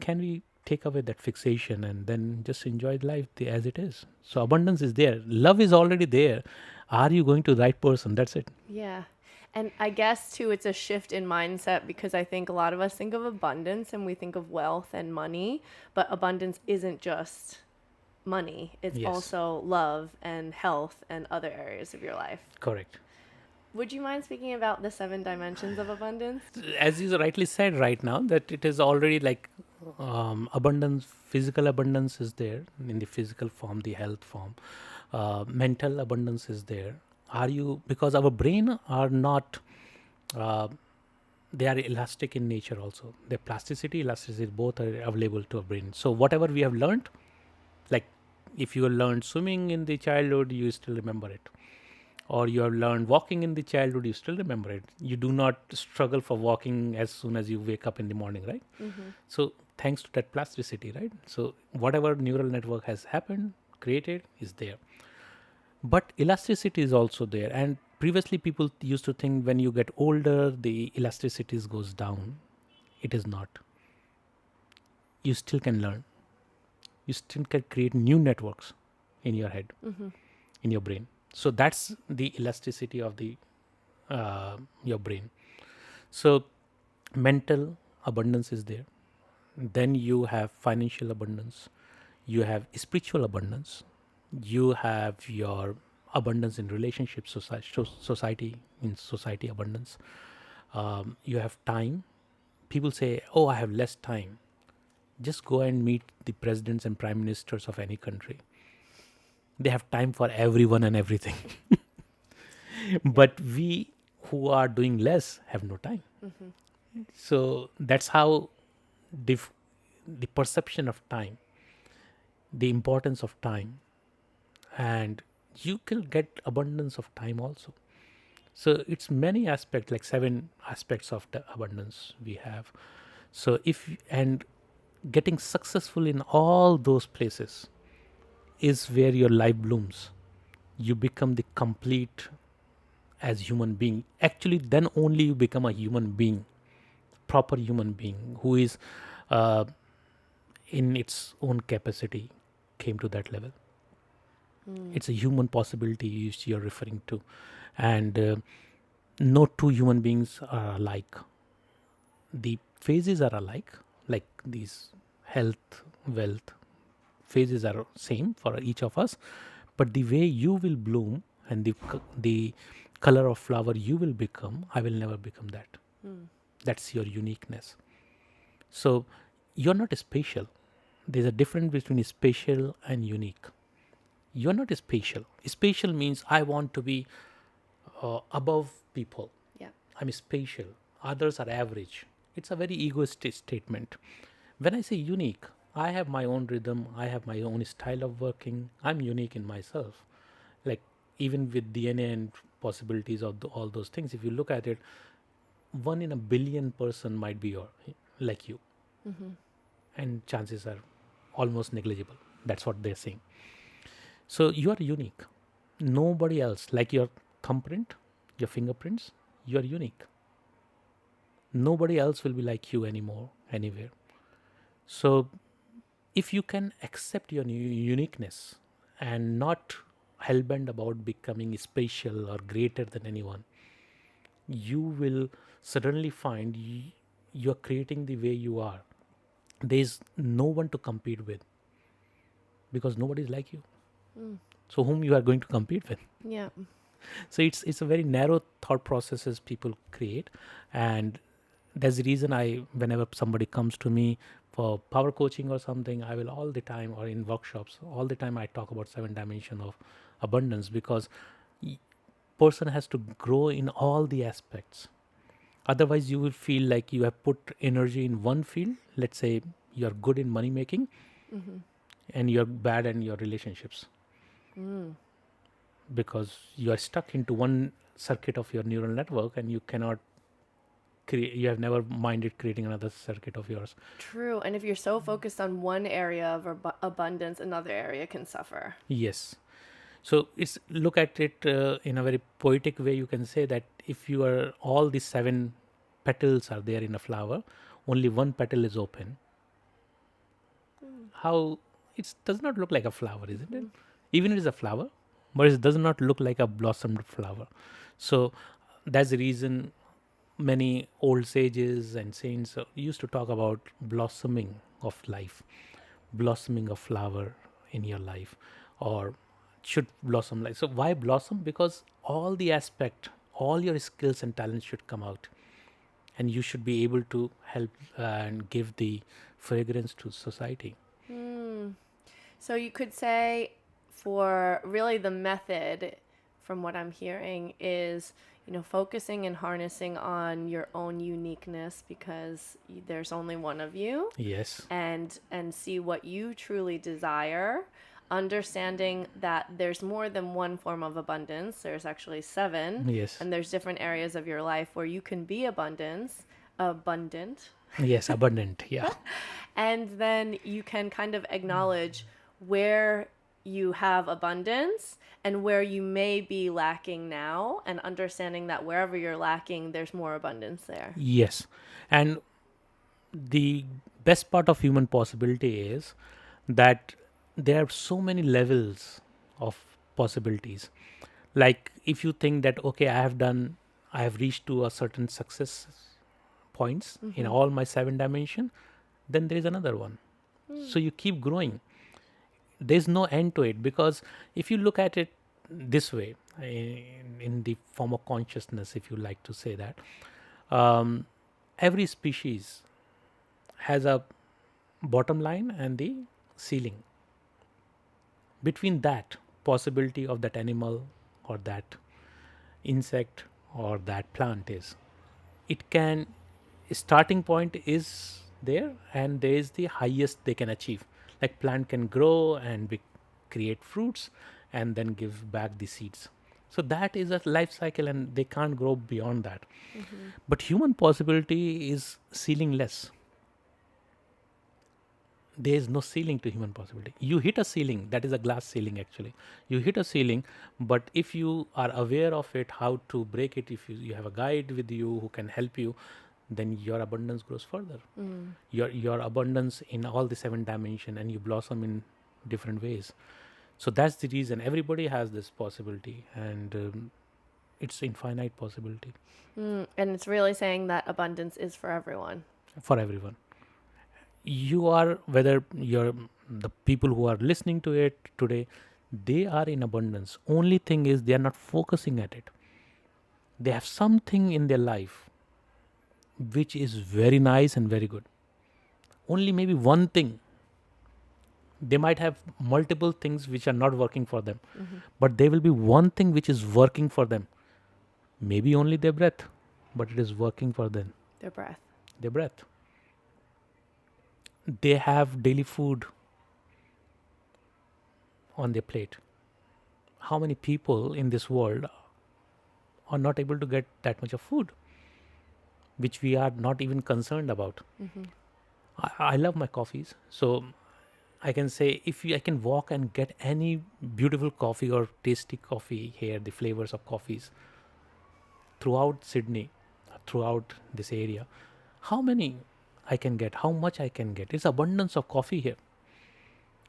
S2: Can we take away that fixation and then just enjoy life as it is? So abundance is there, love is already there. Are you going to the right person? That's it.
S1: Yeah. And I guess too, it's a shift in mindset, because I think a lot of us think of abundance and we think of wealth and money, but abundance isn't just money. It's
S2: Yes.
S1: also love and health and other areas of your life.
S2: Correct.
S1: Would you mind speaking about the 7 dimensions of abundance?
S2: As you rightly said right now, that it is already like abundance, physical abundance is there in the physical form, the health form. Mental abundance is there. Because our brain are not, they are elastic in nature also. Their elasticity, both are available to our brain. So whatever we have learned, like if you have learned swimming in the childhood, you still remember it. Or you have learned walking in the childhood, you still remember it. You do not struggle for walking as soon as you wake up in the morning, right? So thanks to that plasticity, right? So whatever neural network has happened, created, is there. But elasticity is also there. And previously people used to think when you get older, the elasticity goes down. It is not. You still can learn. You still can create new networks in your head, in your brain. So that's the elasticity of the your brain. So mental abundance is there. Then you have financial abundance. You have spiritual abundance. You have your abundance in relationships, society abundance. You have time. People say, oh, I have less time. Just go and meet the presidents and prime ministers of any country. They have time for everyone and everything. But we who are doing less have no time. So that's how the perception of time, the importance of time, and you can get abundance of time also. So it's many aspects, like 7 aspects of the abundance we have. So and getting successful in all those places is where your life blooms. You become the complete as human being. Actually, then only you become a human being, proper human being, who is in its own capacity came to that level. It's a human possibility you're referring to. And no two human beings are alike. The phases are alike, like these health, wealth phases are same for each of us, but the way you will bloom and the color of flower you will become, I will never become that. That's your uniqueness. So you're not special. There's a difference between special and unique. You're not special. Special means I want to be above people.
S1: Yeah.
S2: I'm special. Others are average. It's a very egoistic statement. When I say unique, I have my own rhythm. I have my own style of working. I'm unique in myself. Like even with DNA and possibilities of all those things, if you look at it, 1 in a billion person might be like you, and chances are almost negligible. That's what they're saying. So you are unique. Nobody else, like your thumbprint, your fingerprints, you are unique. Nobody else will be like you anymore, anywhere. So if you can accept your uniqueness and not hellbent about becoming special or greater than anyone, you will suddenly find you're creating the way you are. There's no one to compete with because nobody is like you. So whom you are going to compete with?
S1: Yeah.
S2: So it's a very narrow thought processes people create, and that's the reason whenever somebody comes to me for power coaching or something, I will all the time, or in workshops all the time, I talk about 7 dimension of abundance, because person has to grow in all the aspects. Otherwise you will feel like you have put energy in one field. Let's say you're good in money making, and you're bad in your relationships, because you are stuck into one circuit of your neural network, and you cannot you have never minded creating another circuit of yours.
S1: True. And if you're so focused on one area of abundance, another area can suffer.
S2: Yes. So it's look at it in a very poetic way. You can say that if you are all the 7 petals are there in a flower, only one petal is open. How it does not look like a flower, isn't it? Even it is a flower, but it does not look like a blossomed flower. So that's the reason many old sages and saints used to talk about blossoming of life, blossoming of flower in your life, or should blossom life. So why blossom? Because all the aspect, all your skills and talents should come out, and you should be able to help and give the fragrance to society.
S1: So you could say, for really the method, from what I'm hearing, is, focusing and harnessing on your own uniqueness, because there's only one of you.
S2: Yes.
S1: And see what you truly desire, understanding that there's more than one form of abundance. There's actually 7.
S2: Yes.
S1: And there's different areas of your life where you can be abundant.
S2: Yes, abundant. Yeah.
S1: And then you can kind of acknowledge where you have abundance and where you may be lacking now, and understanding that wherever you're lacking, there's more abundance there.
S2: Yes. And the best part of human possibility is that there are so many levels of possibilities. Like if you think that, okay, I have reached to a certain success points in all my 7 dimension, then there is another one. So you keep growing. There's no end to it, because if you look at it this way, in the form of consciousness, if you like to say that, every species has a bottom line and the ceiling. Between that possibility of that animal or that insect or that plant is, it can, starting point is there, and there is the highest they can achieve. Like plant can grow and create fruits and then give back the seeds. So that is a life cycle, and they can't grow beyond that. But human possibility is ceilingless. There is no ceiling to human possibility. You hit a ceiling, that is a glass ceiling actually. You hit a ceiling, but if you are aware of it, how to break it, if you have a guide with you who can help you, then your abundance grows further. Your abundance in all the 7 dimension, and you blossom in different ways. So that's the reason everybody has this possibility, and it's infinite possibility
S1: And it's really saying that abundance is for everyone.
S2: for everyone. You are, whether you're the people who are listening to it today, they are in abundance. Only thing is they are not focusing at it. They have something in their life which is very nice and very good. Only maybe one thing. They might have multiple things which are not working for them, but there will be one thing which is working for them. Maybe only their breath, but it is working for them.
S1: Their breath.
S2: Their breath. They have daily food on their plate. How many people in this world are not able to get that much of food, which we are not even concerned about? I love my coffees, so I can say I can walk and get any beautiful coffee or tasty coffee here, the flavors of coffees throughout Sydney, throughout this area. How many I can get? How much I can get? It's abundance of coffee here,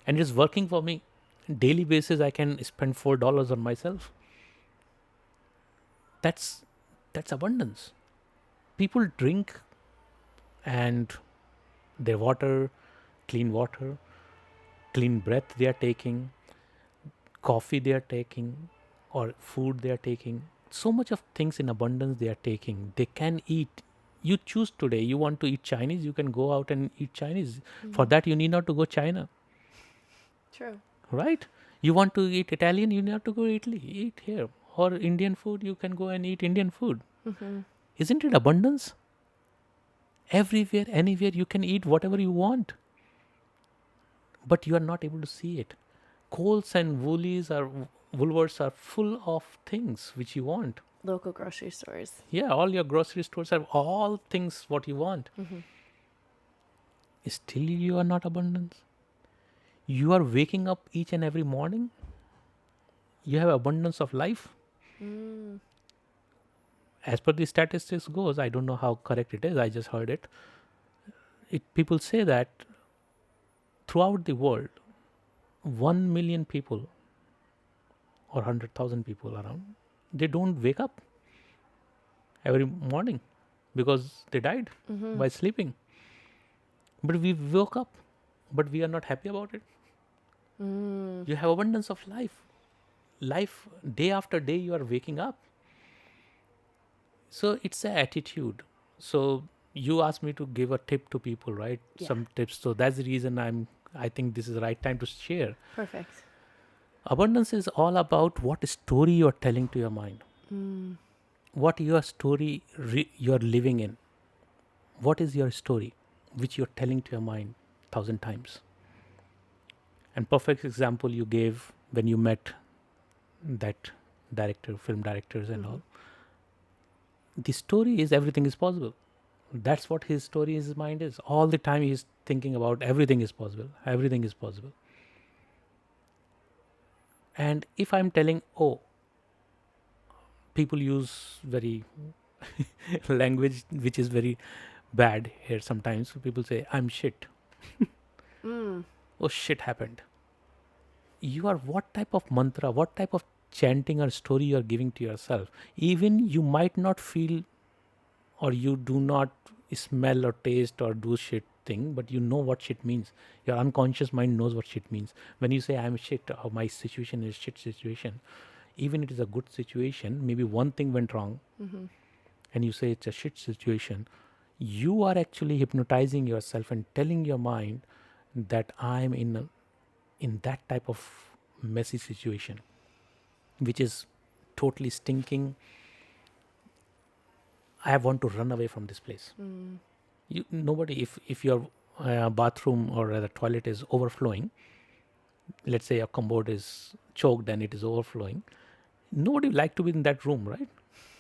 S2: and it's working for me. Daily basis, I can spend $4 on myself. That's abundance. People drink and their water, clean breath they are taking, coffee they are taking, or food they are taking. So much of things in abundance they are taking. They can eat. You choose today. You want to eat Chinese, you can go out and eat Chinese. For that, you need not to go China,
S1: True.
S2: right? You want to eat Italian, you need not to go Italy. Eat here. Or Indian food, you can go and eat Indian food. Isn't it abundance? Everywhere, anywhere, you can eat whatever you want. But you are not able to see it. Coles and Woolworths are full of things which you want.
S1: Local grocery stores.
S2: Yeah, all your grocery stores have all things what you want. Still, you are not abundance. You are waking up each and every morning. You have abundance of life. As per the statistics goes, I don't know how correct it is. I just heard it. People say that throughout the world, 1 million people or 100,000 people around, they don't wake up every morning because they died by sleeping. But we woke up, but we are not happy about it. You have abundance of life. Life, day after day, you are waking up. So it's an attitude. So you asked me to give a tip to people, right?
S1: Yeah.
S2: Some tips. So that's the reason I think this is the right time to share.
S1: Perfect.
S2: Abundance is all about what story you are telling to your mind. What your story you are living in. What is your story which you are telling to your mind 1,000 times? And perfect example you gave when you met that director, film directors and all. The story is everything is possible. That's what his story in his mind is. All the time he is thinking about everything is possible. Everything is possible. And if I'm telling, oh, people use very language which is very bad here sometimes. People say, I'm shit. Oh, shit happened. You are what type of mantra, what type of chanting or story you are giving to yourself? Even you might not feel or you do not smell or taste or do shit thing, but you know what shit means. Your unconscious mind knows what shit means. When you say I'm shit or my situation is shit situation, even it is a good situation, maybe one thing went wrong and you say it's a shit situation, you are actually hypnotizing yourself and telling your mind that I'm in that type of messy situation, which is totally stinking. I want to run away from this place. Nobody, if your bathroom or the toilet is overflowing, let's say a commode is choked and it is overflowing, nobody would like to be in that room, right?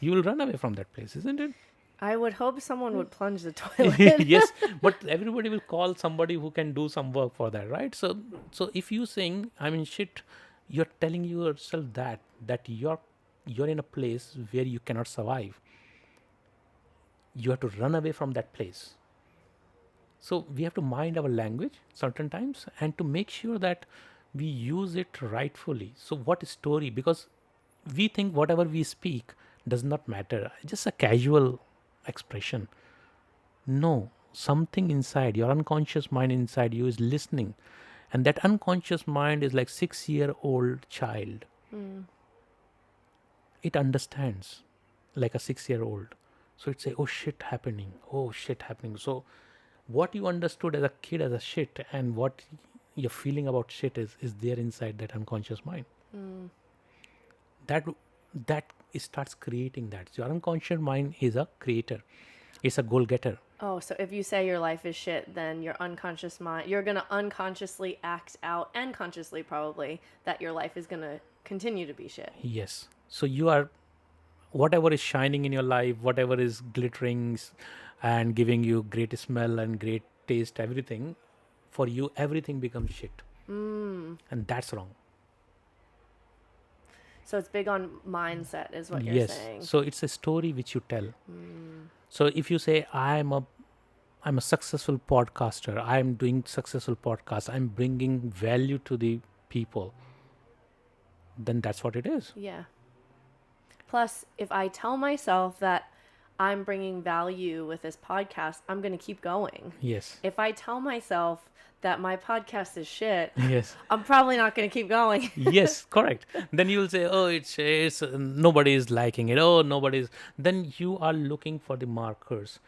S2: You will run away from that place, isn't it?
S1: I would hope someone would plunge the toilet.
S2: Yes, but everybody will call somebody who can do some work for that, right? So if you saying I'm in shit, you're telling yourself that you're in a place where you cannot survive. You have to run away from that place. So we have to mind our language certain times and to make sure that we use it rightfully. So, what story? Because we think whatever we speak does not matter, just a casual expression. No, something inside your unconscious mind inside you is listening, and that unconscious mind is like 6-year-old child. It understands like a 6-year-old. So it say, oh shit happening, oh shit happening. So what you understood as a kid as a shit, and what you're feeling about shit is there inside that unconscious mind. That it starts creating that. So your unconscious mind is a creator. It's a goal getter.
S1: Oh, so if you say your life is shit, then your unconscious mind, you're going to unconsciously act out, and consciously probably, that your life is going to continue to be shit.
S2: Yes. So you are, whatever is shining in your life, whatever is glittering and giving you great smell and great taste, everything, for you, everything becomes shit. And that's wrong.
S1: So it's big on mindset is what you're
S2: Yes.
S1: saying.
S2: So it's a story which you tell. So if you say, I'm a successful podcaster, I'm doing successful podcasts, I'm bringing value to the people, then that's what it is.
S1: Yeah. Plus, if I tell myself that I'm bringing value with this podcast, I'm going to keep going.
S2: Yes.
S1: If I tell myself that my podcast is shit,
S2: Yes.
S1: I'm probably not going to keep going.
S2: Yes, correct. Then you will say, oh, it's nobody is liking it. Oh, nobody's. Then you are looking for the markers.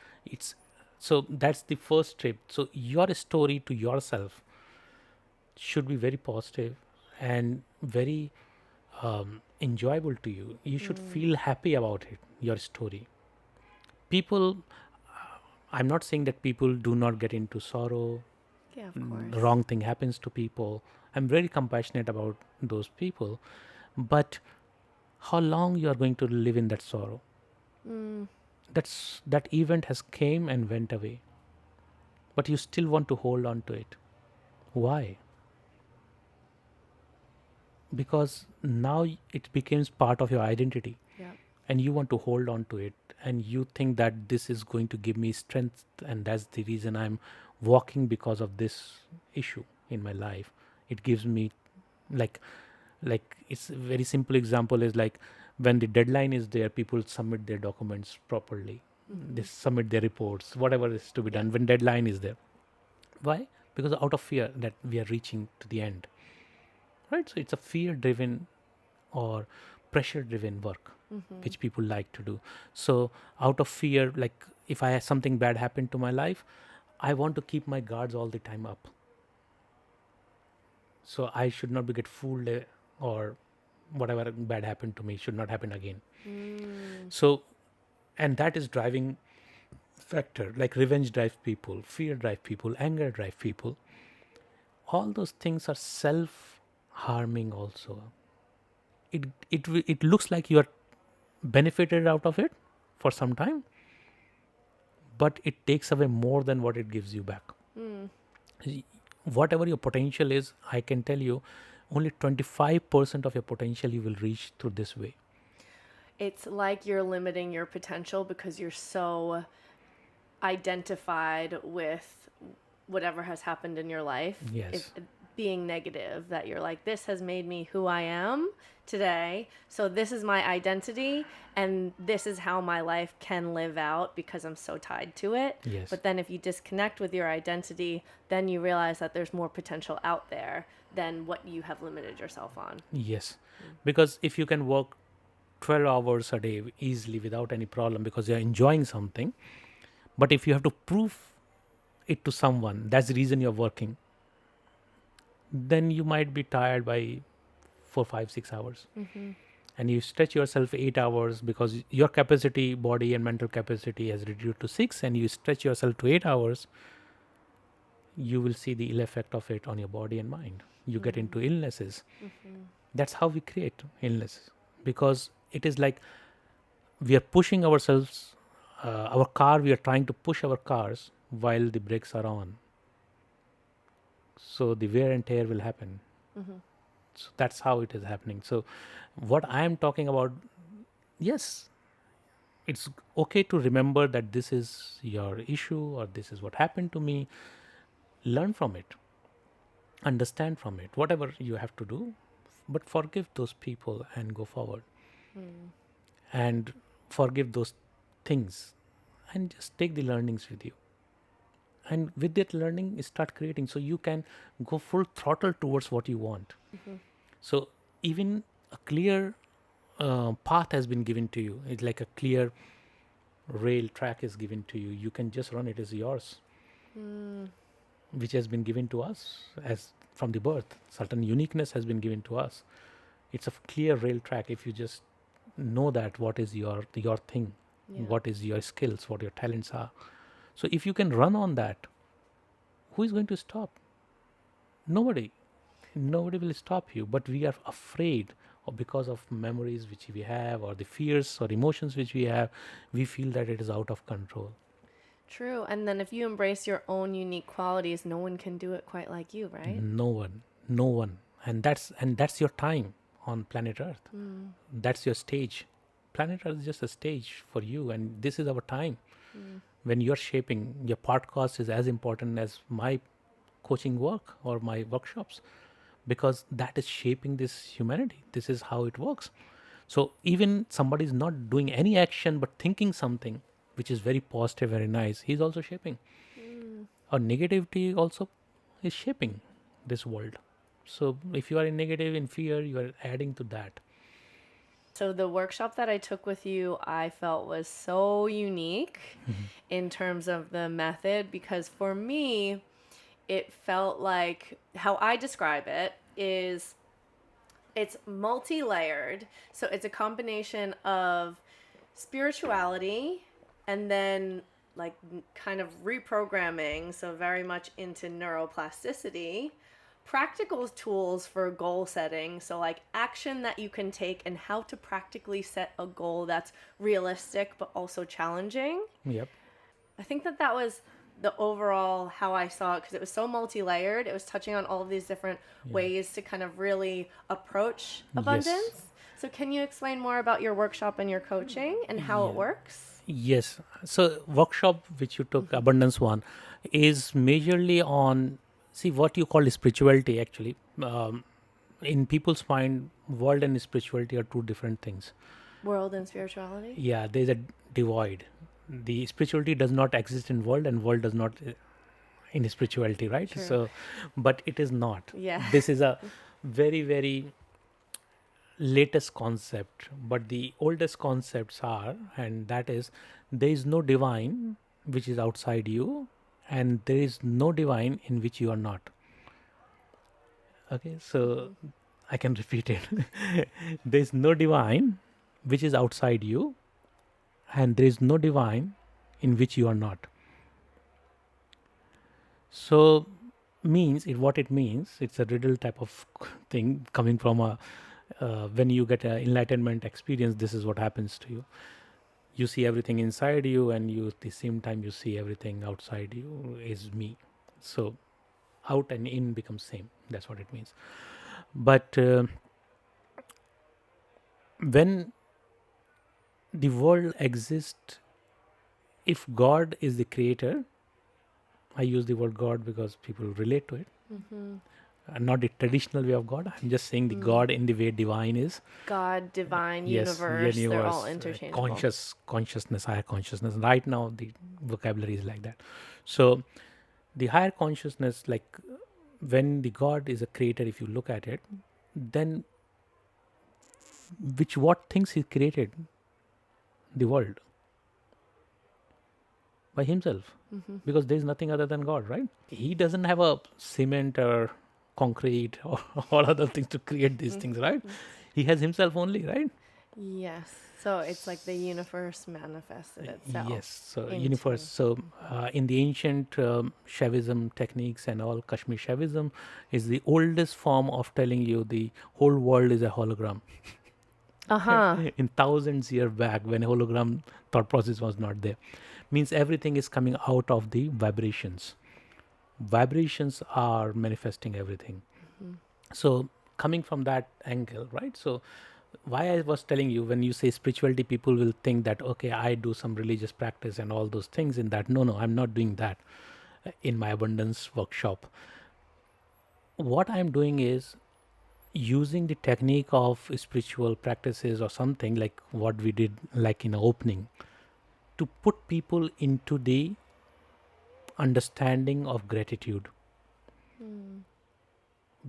S2: So that's the first step. So your story to yourself should be very positive and very enjoyable to you. You should feel happy about it, your story. People, I'm not saying that people do not get into sorrow.
S1: Yeah, of course.
S2: Wrong thing happens to people. I'm very compassionate about those people. But how long you are going to live in that sorrow? That event has came and went away. But you still want to hold on to it. Why? Because now it becomes part of your identity.
S1: Yeah.
S2: And you want to hold on to it, and you think that this is going to give me strength, and that's the reason I'm walking because of this issue in my life. It gives me like it's a very simple example is like when the deadline is there, people submit their documents properly. They submit their reports, whatever is to be done when deadline is there. Why? Because out of fear that we are reaching to the end, right? So it's a fear driven or pressure driven work which people like to do. So out of fear, like if I have something bad happen to my life, I want to keep my guards all the time up. So I should not be get fooled, or whatever bad happened to me should not happen again. So, and that is driving factor. Like revenge drive people, fear drive people, anger drive people. All those things are self harming also. It looks like you are benefited out of it for some time, but it takes away more than what it gives you back. Whatever your potential is, I can tell you, only 25% of your potential you will reach through this way.
S1: It's like you're limiting your potential because you're so identified with whatever has happened in your life.
S2: Yes.
S1: Being negative, that you're like, this has made me who I am today, so this is my identity, and this is how my life can live out because I'm so tied to it.
S2: Yes.
S1: But then if you disconnect with your identity, then you realize that there's more potential out there than what you have limited yourself on.
S2: Yes. Because if you can work 12 hours a day easily without any problem because you're enjoying something, but if you have to prove it to someone, that's the reason you're working, then you might be tired by 4, 5, 6 hours. And you stretch yourself 8 hours because your capacity, body and mental capacity has reduced to 6, and you stretch yourself to 8 hours, you will see the ill effect of it on your body and mind. You get into illnesses. That's how we create illnesses, because it is like we are pushing ourselves, our car, we are trying to push our cars while the brakes are on. So the wear and tear will happen. So that's how it is happening. So what I am talking about, yes, it's okay to remember that this is your issue or this is what happened to me. Learn from it. understand from it, whatever you have to do, but forgive those people and go forward,
S1: Mm.
S2: and forgive those things, and just take the learnings with you, and with that learning start creating, so you can go full throttle towards what you want.
S1: Mhm.
S2: So even a clear path has been given to you. It's like a clear rail track is given to you. You can just run it as yours,
S1: Mm.
S2: which has been given to us as from the birth. Certain uniqueness has been given to us. It's a clear rail track if you just know that what is your thing,
S1: Yeah.
S2: what is your skills, what your talents are. So if you can run on that, who is going to stop? Nobody. Nobody will stop you. But we are afraid, or because of memories which we have, or the fears or emotions which we have, we feel that it is out of control.
S1: True. And then if you embrace your own unique qualities, no one can do it quite like you, right?
S2: No one, no one. And that's your time on planet Earth.
S1: Mm.
S2: That's your stage. Planet Earth is just a stage for you, and this is our time.
S1: Mm.
S2: When you're shaping, your podcast is as important as my coaching work or my workshops, because that is shaping this humanity. This is how it works. So even somebody is not doing any action but thinking something which is very positive, very nice, he's also shaping.
S1: Mm.
S2: Or negativity also is shaping this world. So if you are in negative, in fear, you are adding to that.
S1: So the workshop that I took with you, I felt was so unique in terms of the method, because for me, it felt like how I describe it is it's multi-layered. So it's a combination of spirituality and then like kind of reprogramming, so very much into neuroplasticity, practical tools for goal setting, so like action that you can take and how to practically set a goal that's realistic but also challenging.
S2: Yep.
S1: I think that was the overall how I saw it, because it was so multi-layered. It was touching on all of these different ways to kind of really approach abundance.
S2: Yes.
S1: So can you explain more about your workshop and your coaching and how it
S2: Yeah.
S1: works?
S2: Yes. So workshop which you took, abundance one, is majorly on, see, what you call spirituality actually. In people's mind, world and spirituality are two different things.
S1: World and spirituality?
S2: Yeah, there's a divide. The spirituality does not exist in world, and world does not in spirituality, right?
S1: True.
S2: So, but it is not.
S1: Yeah.
S2: This is a very, very latest concept, but the oldest concepts are, and that is, there is no divine which is outside you, and there is no divine in which you are not. Okay, so I can repeat it. There is no divine which is outside you, and there is no divine in which you are not. So means it, what it means, it's a riddle type of thing coming from a when you get an enlightenment experience, this is what happens to you. You see everything inside you, and you at the same time you see everything outside you is me. So out and in becomes same. That's what it means. But when the world exists, if God is the creator, I use the word God because people relate to it.
S1: Mm-hmm.
S2: Not the traditional way of God. I'm just saying the God in the way divine is.
S1: God, divine,
S2: Yes,
S1: universe, they're all
S2: universe,
S1: interchangeable.
S2: consciousness, higher consciousness. Right now, the vocabulary is like that. So, the higher consciousness, like when the God is a creator, if you look at it, then what things He created? The world by Himself,
S1: Mm-hmm.
S2: because there is nothing other than God, right? He doesn't have a cement or concrete or all other things to create these things, right? He has Himself only, right?
S1: Yes. So it's like the universe manifested itself.
S2: Yes, so
S1: into-
S2: universe. So in the ancient Shaivism techniques and all, Kashmir Shaivism is the oldest form of telling you the whole world is a hologram.
S1: Uh-huh.
S2: In thousands years back, when hologram thought process was not there, means everything is coming out of the vibrations. Vibrations are manifesting everything. So coming from that angle, right? So why I was telling you, when you say spirituality, people will think that, okay, I do some religious practice and all those things. In that, no, I'm not doing that in my abundance workshop. what I'm doing is using the technique of spiritual practices or something like what we did, like in the opening, to put people into the understanding of gratitude,
S1: Mm.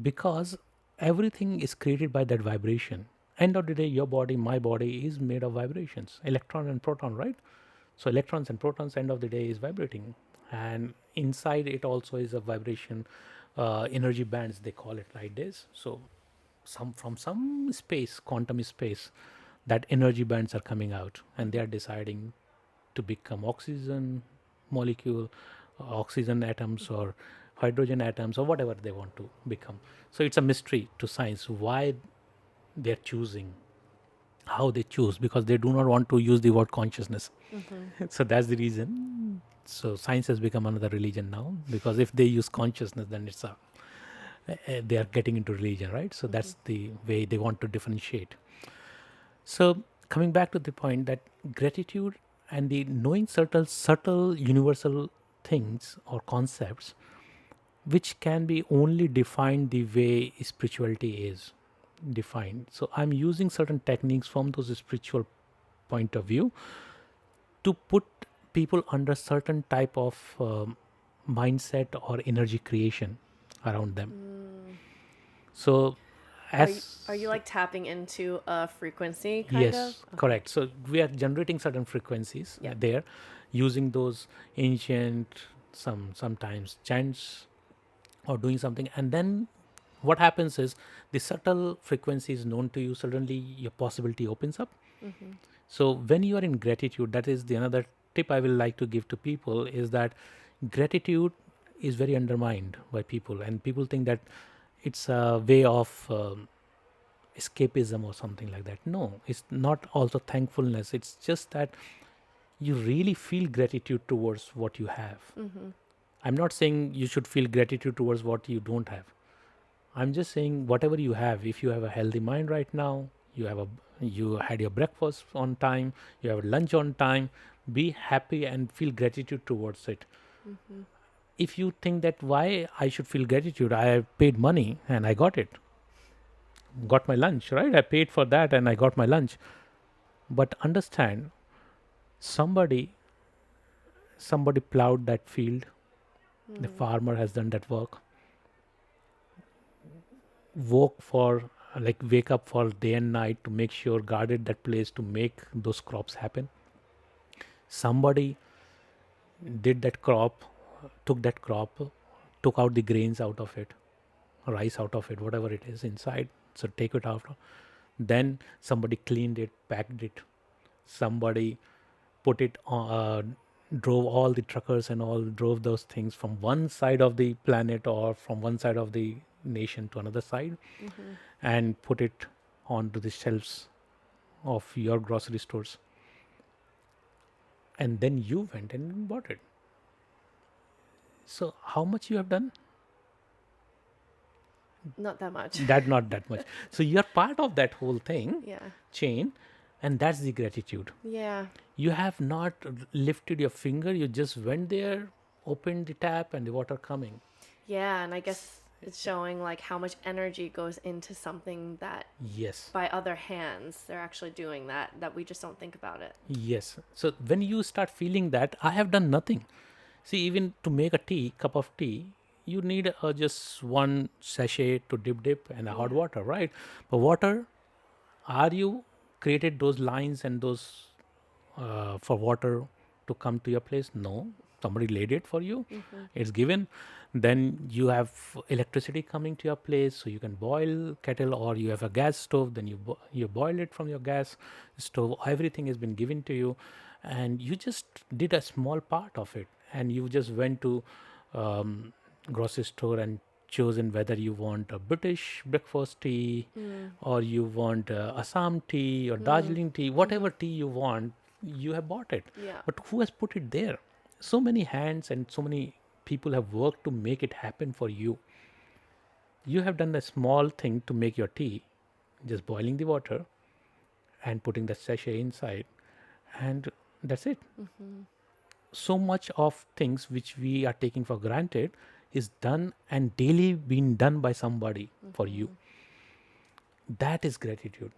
S2: because everything is created by that vibration. End of the day, your body, my body is made of vibrations, electron and proton, right? So electrons and protons, end of the day, is vibrating, and inside it also is a vibration, energy bands they call it like this. So some from some space, quantum space, that energy bands are coming out, and they are deciding to become oxygen molecule, oxygen atoms, or hydrogen atoms, or whatever they want to become. So it's a mystery to science why they're choosing, how they choose, because they do not want to use the word consciousness.
S1: Mm-hmm.
S2: So that's the reason. So science has become another religion now, because if they use consciousness, then it's a they are getting into religion, right? So
S1: Mm-hmm.
S2: that's the way they want to differentiate. So coming back to the point that gratitude and the knowing certain subtle universal things or concepts which can be only defined the way spirituality is defined. So I'm using certain techniques from those spiritual point of view to put people under certain type of mindset or energy creation around them.
S1: Mm.
S2: So
S1: Are you
S2: as
S1: like tapping into a frequency kind of?
S2: yes,
S1: Okay.
S2: correct. So we are generating certain frequencies
S1: Yep.
S2: there, using those ancient, sometimes chants, or doing something, and then what happens is the subtle frequency is known to you. Suddenly, your possibility opens up.
S1: Mm-hmm.
S2: So when you are in gratitude, that is the another tip I will like to give to people, is that gratitude is very undermined by people, and people think that it's a way of escapism or something like that. No, it's not also thankfulness. It's just that you really feel gratitude towards what you have.
S1: Mm-hmm.
S2: I'm not saying you should feel gratitude towards what you don't have. I'm just saying whatever you have, if you have a healthy mind right now, you had your breakfast on time, you have lunch on time, be happy and feel gratitude towards it.
S1: Mm-hmm.
S2: If you think that why I should feel gratitude, I have paid money and I got my lunch, right? I paid for that and I got my lunch. But understand, somebody somebody plowed that field, the
S1: Mm.
S2: farmer has done that work, woke for like wake up for day and night to make sure, guarded that place to make those crops happen. Somebody did that crop, took that crop, took out the grains out of it, rice out of it, whatever it is inside, so take it out. Then somebody cleaned it, packed it, somebody put it on, drove all the truckers and all, drove those things from one side of the planet or from one side of the nation to another side,
S1: Mm-hmm.
S2: and put it onto the shelves of your grocery stores, and then you went and bought it. So how much you have done?
S1: Not that much.
S2: That not that much. So you're part of that whole thing
S1: Yeah.
S2: chain, and that's the gratitude.
S1: Yeah.
S2: You have not lifted your finger, you just went there, opened the tap, and the water coming.
S1: Yeah, and I guess it's showing like how much energy goes into something that
S2: Yes,
S1: by other hands they're actually doing that we just don't think about it.
S2: yes. So when you start feeling that I have done nothing, see, even to make a cup of tea, you need just one sachet to dip and a hot
S1: Yeah.
S2: water, right? But water, are you created those lines and those for water to come to your place? No, somebody laid it for you.
S1: Mm-hmm.
S2: It's given. Then you have electricity coming to your place, so you can boil kettle, or you have a gas stove. Then you boil it from your gas stove. Everything has been given to you, and you just did a small part of it. And you just went to um, grocery store and chosen whether you want a British breakfast tea,
S1: Mm.
S2: or you want Assam tea or
S1: Mm.
S2: Darjeeling tea,
S1: Mm-hmm.
S2: whatever tea you want, you have bought it.
S1: Yeah.
S2: But who has put it there? So many hands and so many people have worked to make it happen for you. You have done a small thing to make your tea, just boiling the water and putting the sachet inside, and that's it.
S1: Mm-hmm.
S2: So much of things which we are taking for granted, is done and daily being done by somebody for you. That is gratitude.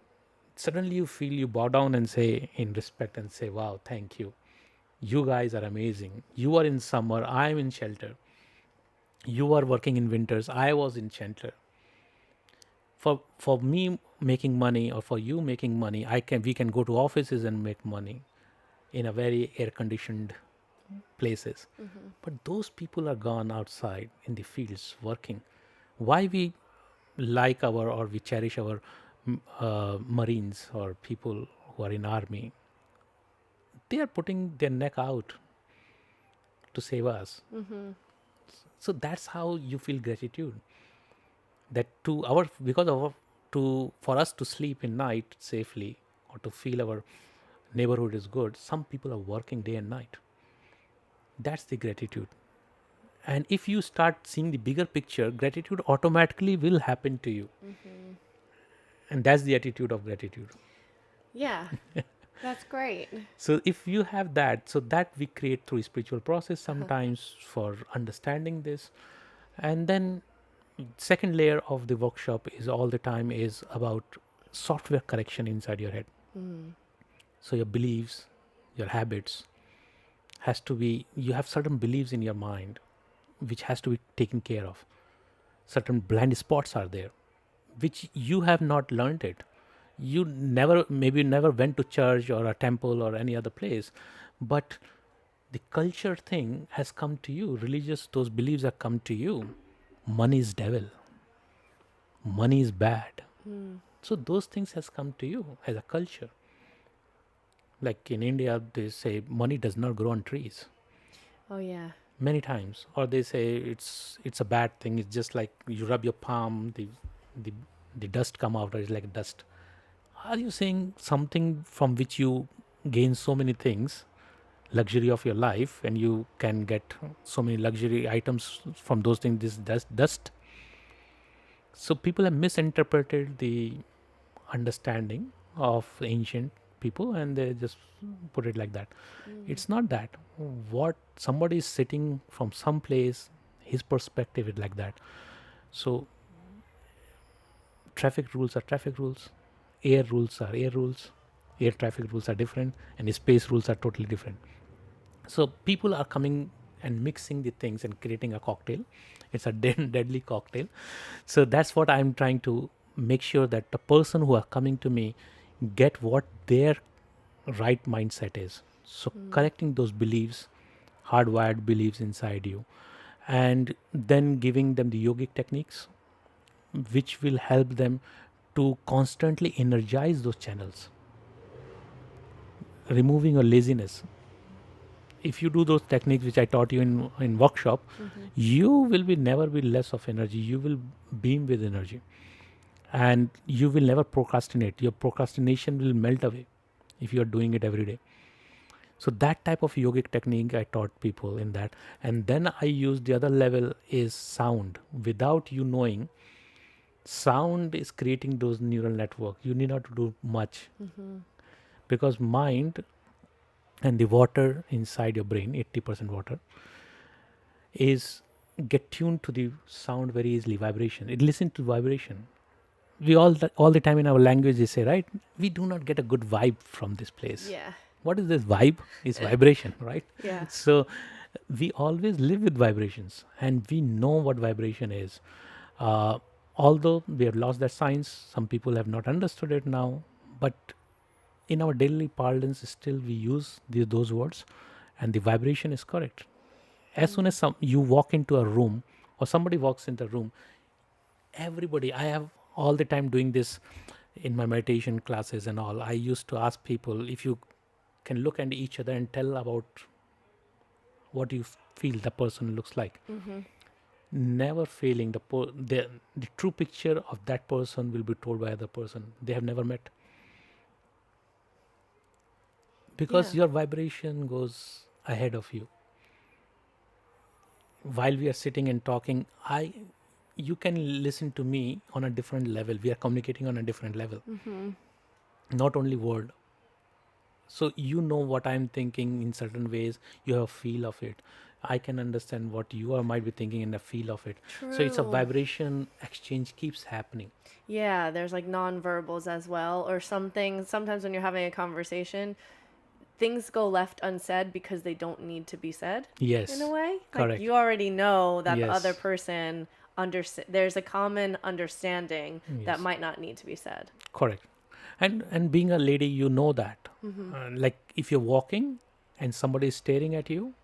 S2: Suddenly you feel, you bow down and say in respect and say, wow, thank you. You guys are amazing. You are in summer, I am in shelter. You are working in winters, I was in shelter. For me making money, or for you making money, we can go to offices and make money in a very air conditioned places. But those people are gone outside in the fields working. Why we like our, or we cherish our marines or people who are in army? They are putting their neck out to save us. So that's how you feel gratitude. That to our, because of our, to for us to sleep in night safely, or to feel our neighborhood is good, some people are working day and night. That's the gratitude. And if you start seeing the bigger picture, gratitude automatically will happen to you. And that's the attitude of gratitude.
S1: Yeah. That's great.
S2: So if you have that, so that we create through spiritual process sometimes for understanding this. And then second layer of the workshop is all the time is about software correction inside your head. So your beliefs, your habits has to be, you have certain beliefs in your mind which has to be taken care of. Certain blind spots are there which you have not learned it. You never, maybe never went to church or a temple or any other place, but the culture thing has come to you. Religious, those beliefs have come to you. Money is devil. Money is bad. So those things has come to you as a culture. Like in India, they say money does not grow on trees.
S1: Oh yeah.
S2: Many times, or they say it's a bad thing. It's just like you rub your palm, the the dust come out, or it's like dust. Are you saying something from which you gain so many things, luxury of your life, and you can get so many luxury items from those things? This dust. So people have misinterpreted the understanding of ancient people, and they just put it like that. It's not that. What somebody is sitting from some place, his perspective is like that. So traffic rules are traffic rules, air rules are air rules, air traffic rules are different, and space rules are totally different. So people are coming and mixing the things and creating a cocktail. It's a deadly cocktail. So that's what I'm trying to make sure that the person who are coming to me get what their right mindset is. So correcting those beliefs, hardwired beliefs inside you, and then giving them the yogic techniques which will help them to constantly energize those channels, removing your laziness. If you do those techniques which I taught you in workshop, you will be never be less of energy. You will beam with energy, and you will never procrastinate. Your procrastination will melt away if you are doing it every day. So that type of yogic technique I taught people in that. And then I use the other level is sound. Without you knowing, sound is creating those neural network. You need not to do much, because mind and the water inside your brain, 80% water, is get tuned to the sound very easily. Vibration, it listens to vibration. We all the time in our language they say, right, we do not get a good vibe from this place.
S1: Yeah.
S2: What is this vibe? Is vibration, right?
S1: Yeah.
S2: So we always live with vibrations, and we know what vibration is. Although we have lost that science, some people have not understood it now, but in our daily parlance still we use those words, and the vibration is correct. As soon as you walk into a room, or somebody walks into a room, everybody, I have all the time doing this in my meditation classes and all, I used to ask people if you can look at each other and tell about what you feel the person looks like. Never failing, the true picture of that person will be told by other person they have never met, because
S1: Yeah.
S2: your vibration goes ahead of you. While we are sitting and talking, you can listen to me on a different level. We are communicating on a different level, not only word. So you know what I'm thinking in certain ways, you have a feel of it. I can understand what you are might be thinking and the feel of it. So it's a
S1: True.
S2: vibration exchange keeps happening.
S1: Yeah, there's like non-verbals as well, or something. Sometimes when you're having a conversation, things go left unsaid because they don't need to be said in a
S2: Yes,
S1: way. Like
S2: correct.
S1: you already know that the other
S2: Yes,
S1: person there's a common understanding that
S2: yes,
S1: might not need to be said.
S2: correct. And being a lady, you know that. Like if you're walking and somebody is staring at you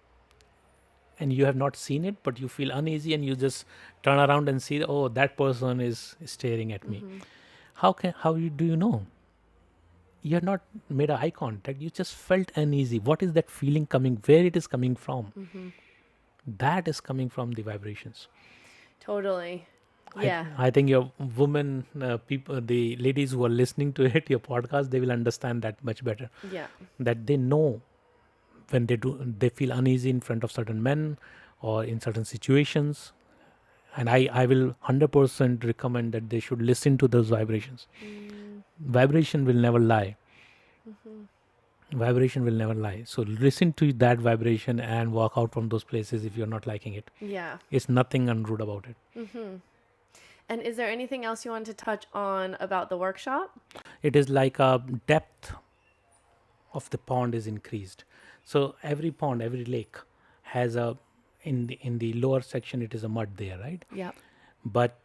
S2: and you have not seen it, but you feel uneasy and you just turn around and see, oh, that person is staring at me. Do you know? You have not made a eye contact. You just felt uneasy. What is that feeling coming? Where it is coming from? That is coming from the vibrations.
S1: Totally.
S2: I,
S1: Yeah.
S2: I think your women, people, the ladies who are listening to it, your podcast, they will understand that much better.
S1: Yeah.
S2: That they know when they feel uneasy in front of certain men or in certain situations. And I will 100% recommend that they should listen to those vibrations. Vibration will never lie. Vibration will never lie. So listen to that vibration and walk out from those places if you're not liking it.
S1: Yeah.
S2: It's nothing unrude about it.
S1: And is there anything else you want to touch on about the workshop?
S2: It is like a depth of the pond is increased. So every pond, every lake has a in the lower section it is a mud there, right?
S1: Yeah.
S2: But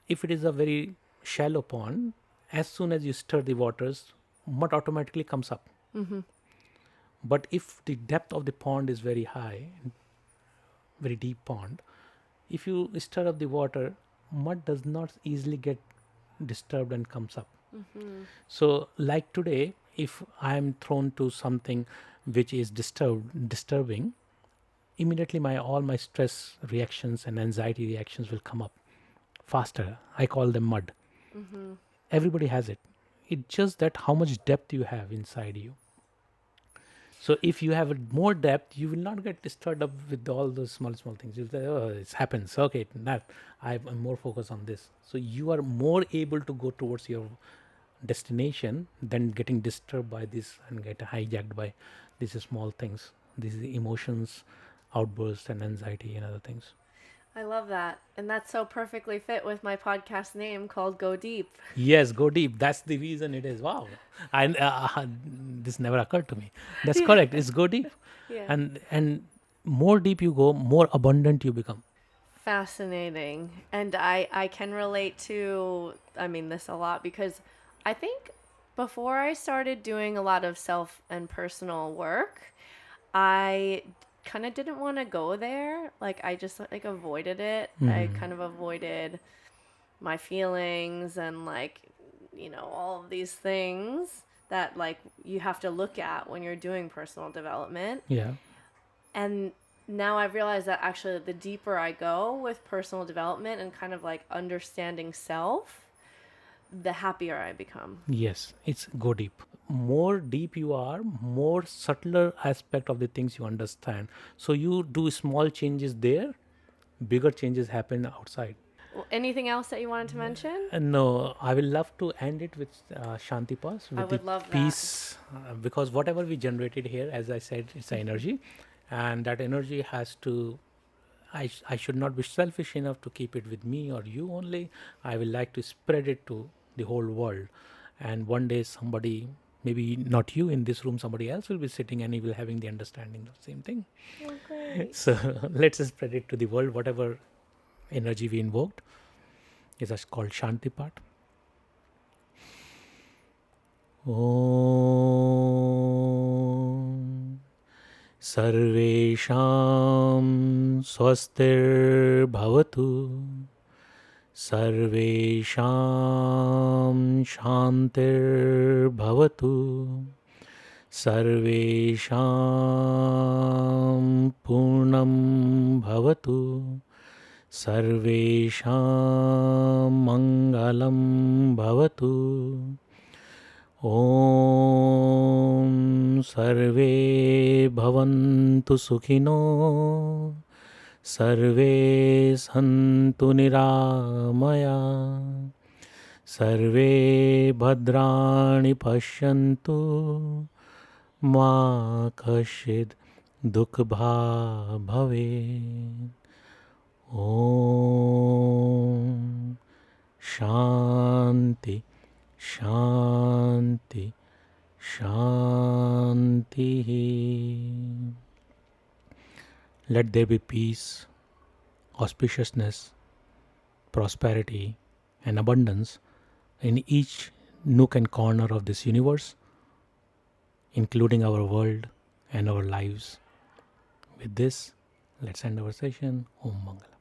S2: if it is a very shallow pond, as soon as you stir the waters, mud automatically comes up. But if the depth of the pond is very high, very deep pond, if you stir up the water, mud does not easily get disturbed and comes up. So like today, if I am thrown to something which is disturbing, immediately all my stress reactions and anxiety reactions will come up faster. I call them mud. Everybody has it. It's just that how much depth you have inside you. So if you have more depth, you will not get disturbed up with all those small things. You'll say, oh, it happens. Okay, now I'm more focused on this. So you are more able to go towards your destination than getting disturbed by this and get hijacked by these small things, these emotions, outbursts and anxiety and other things.
S1: I love that. And that's so perfectly fit with my podcast name called Go Deep.
S2: Yes, go deep. That's the reason it is. Wow, and this never occurred to me. That's
S1: Yeah.
S2: correct. It's go deep,
S1: Yeah.
S2: and more deep you go, more abundant you become.
S1: Fascinating. And I can relate to, I mean, this a lot because I think before I started doing a lot of self and personal work, I kind of didn't want to go there. Like I just like avoided it. I kind of avoided my feelings and like, all of these things that like you have to look at when you're doing personal development.
S2: Yeah.
S1: And now I've realized that actually the deeper I go with personal development and kind of like understanding self, the happier I become.
S2: Yes, it's go deep. More deep you are, more subtler aspect of the things you understand. So you do small changes there, bigger changes happen outside.
S1: Anything else that you wanted to mention?
S2: No, I will love to end it with Shanti Pass,
S1: I
S2: with the
S1: would love that.
S2: peace, because whatever we generated here, as I said, it's an energy, and that energy has to. I should not be selfish enough to keep it with me or you only. I will like to spread it to the whole world, and one day somebody, maybe not you in this room, somebody else will be sitting and he will having the understanding of the same thing.
S1: Oh, great.
S2: So let's spread it to the world. Whatever energy we invoked is called Shanti Part. Om Sarvesham Swastir-bhavatu Sarvesham Shantir-bhavatu Sarvesham Purnam Bhavatu Sarvesham Mangalam Bhavatu Om Sarve Bhavantu Sukhino Sarve Santu Niramaya Sarve Bhadrani Pashyantu Ma Kashid dukh bhave. Om Shanti Shanti Shanti. Let there be peace, auspiciousness, prosperity, and abundance in each nook and corner of this universe, including our world and our lives. With this, let's end our session. Om Mangala.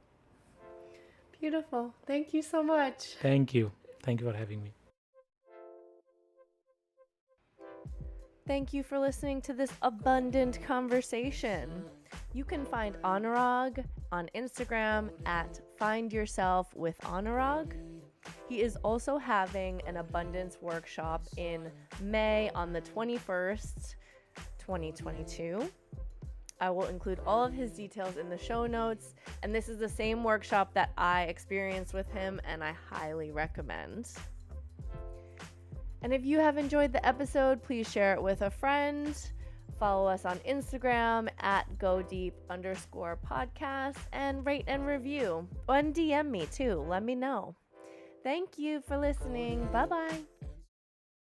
S1: Beautiful. Thank you so much.
S2: Thank you. Thank you for having me.
S1: Thank you for listening to this abundant conversation. You can find Anurag on Instagram at findyourselfwithanurag. He is also having an abundance workshop in May on the 21st, 2022. I will include all of his details in the show notes, and this is the same workshop that I experienced with him, and I highly recommend. And if you have enjoyed the episode, please share it with a friend. Follow us on Instagram at godeep_podcast and rate and review. And DM me too. Let me know. Thank you for listening. Bye-bye.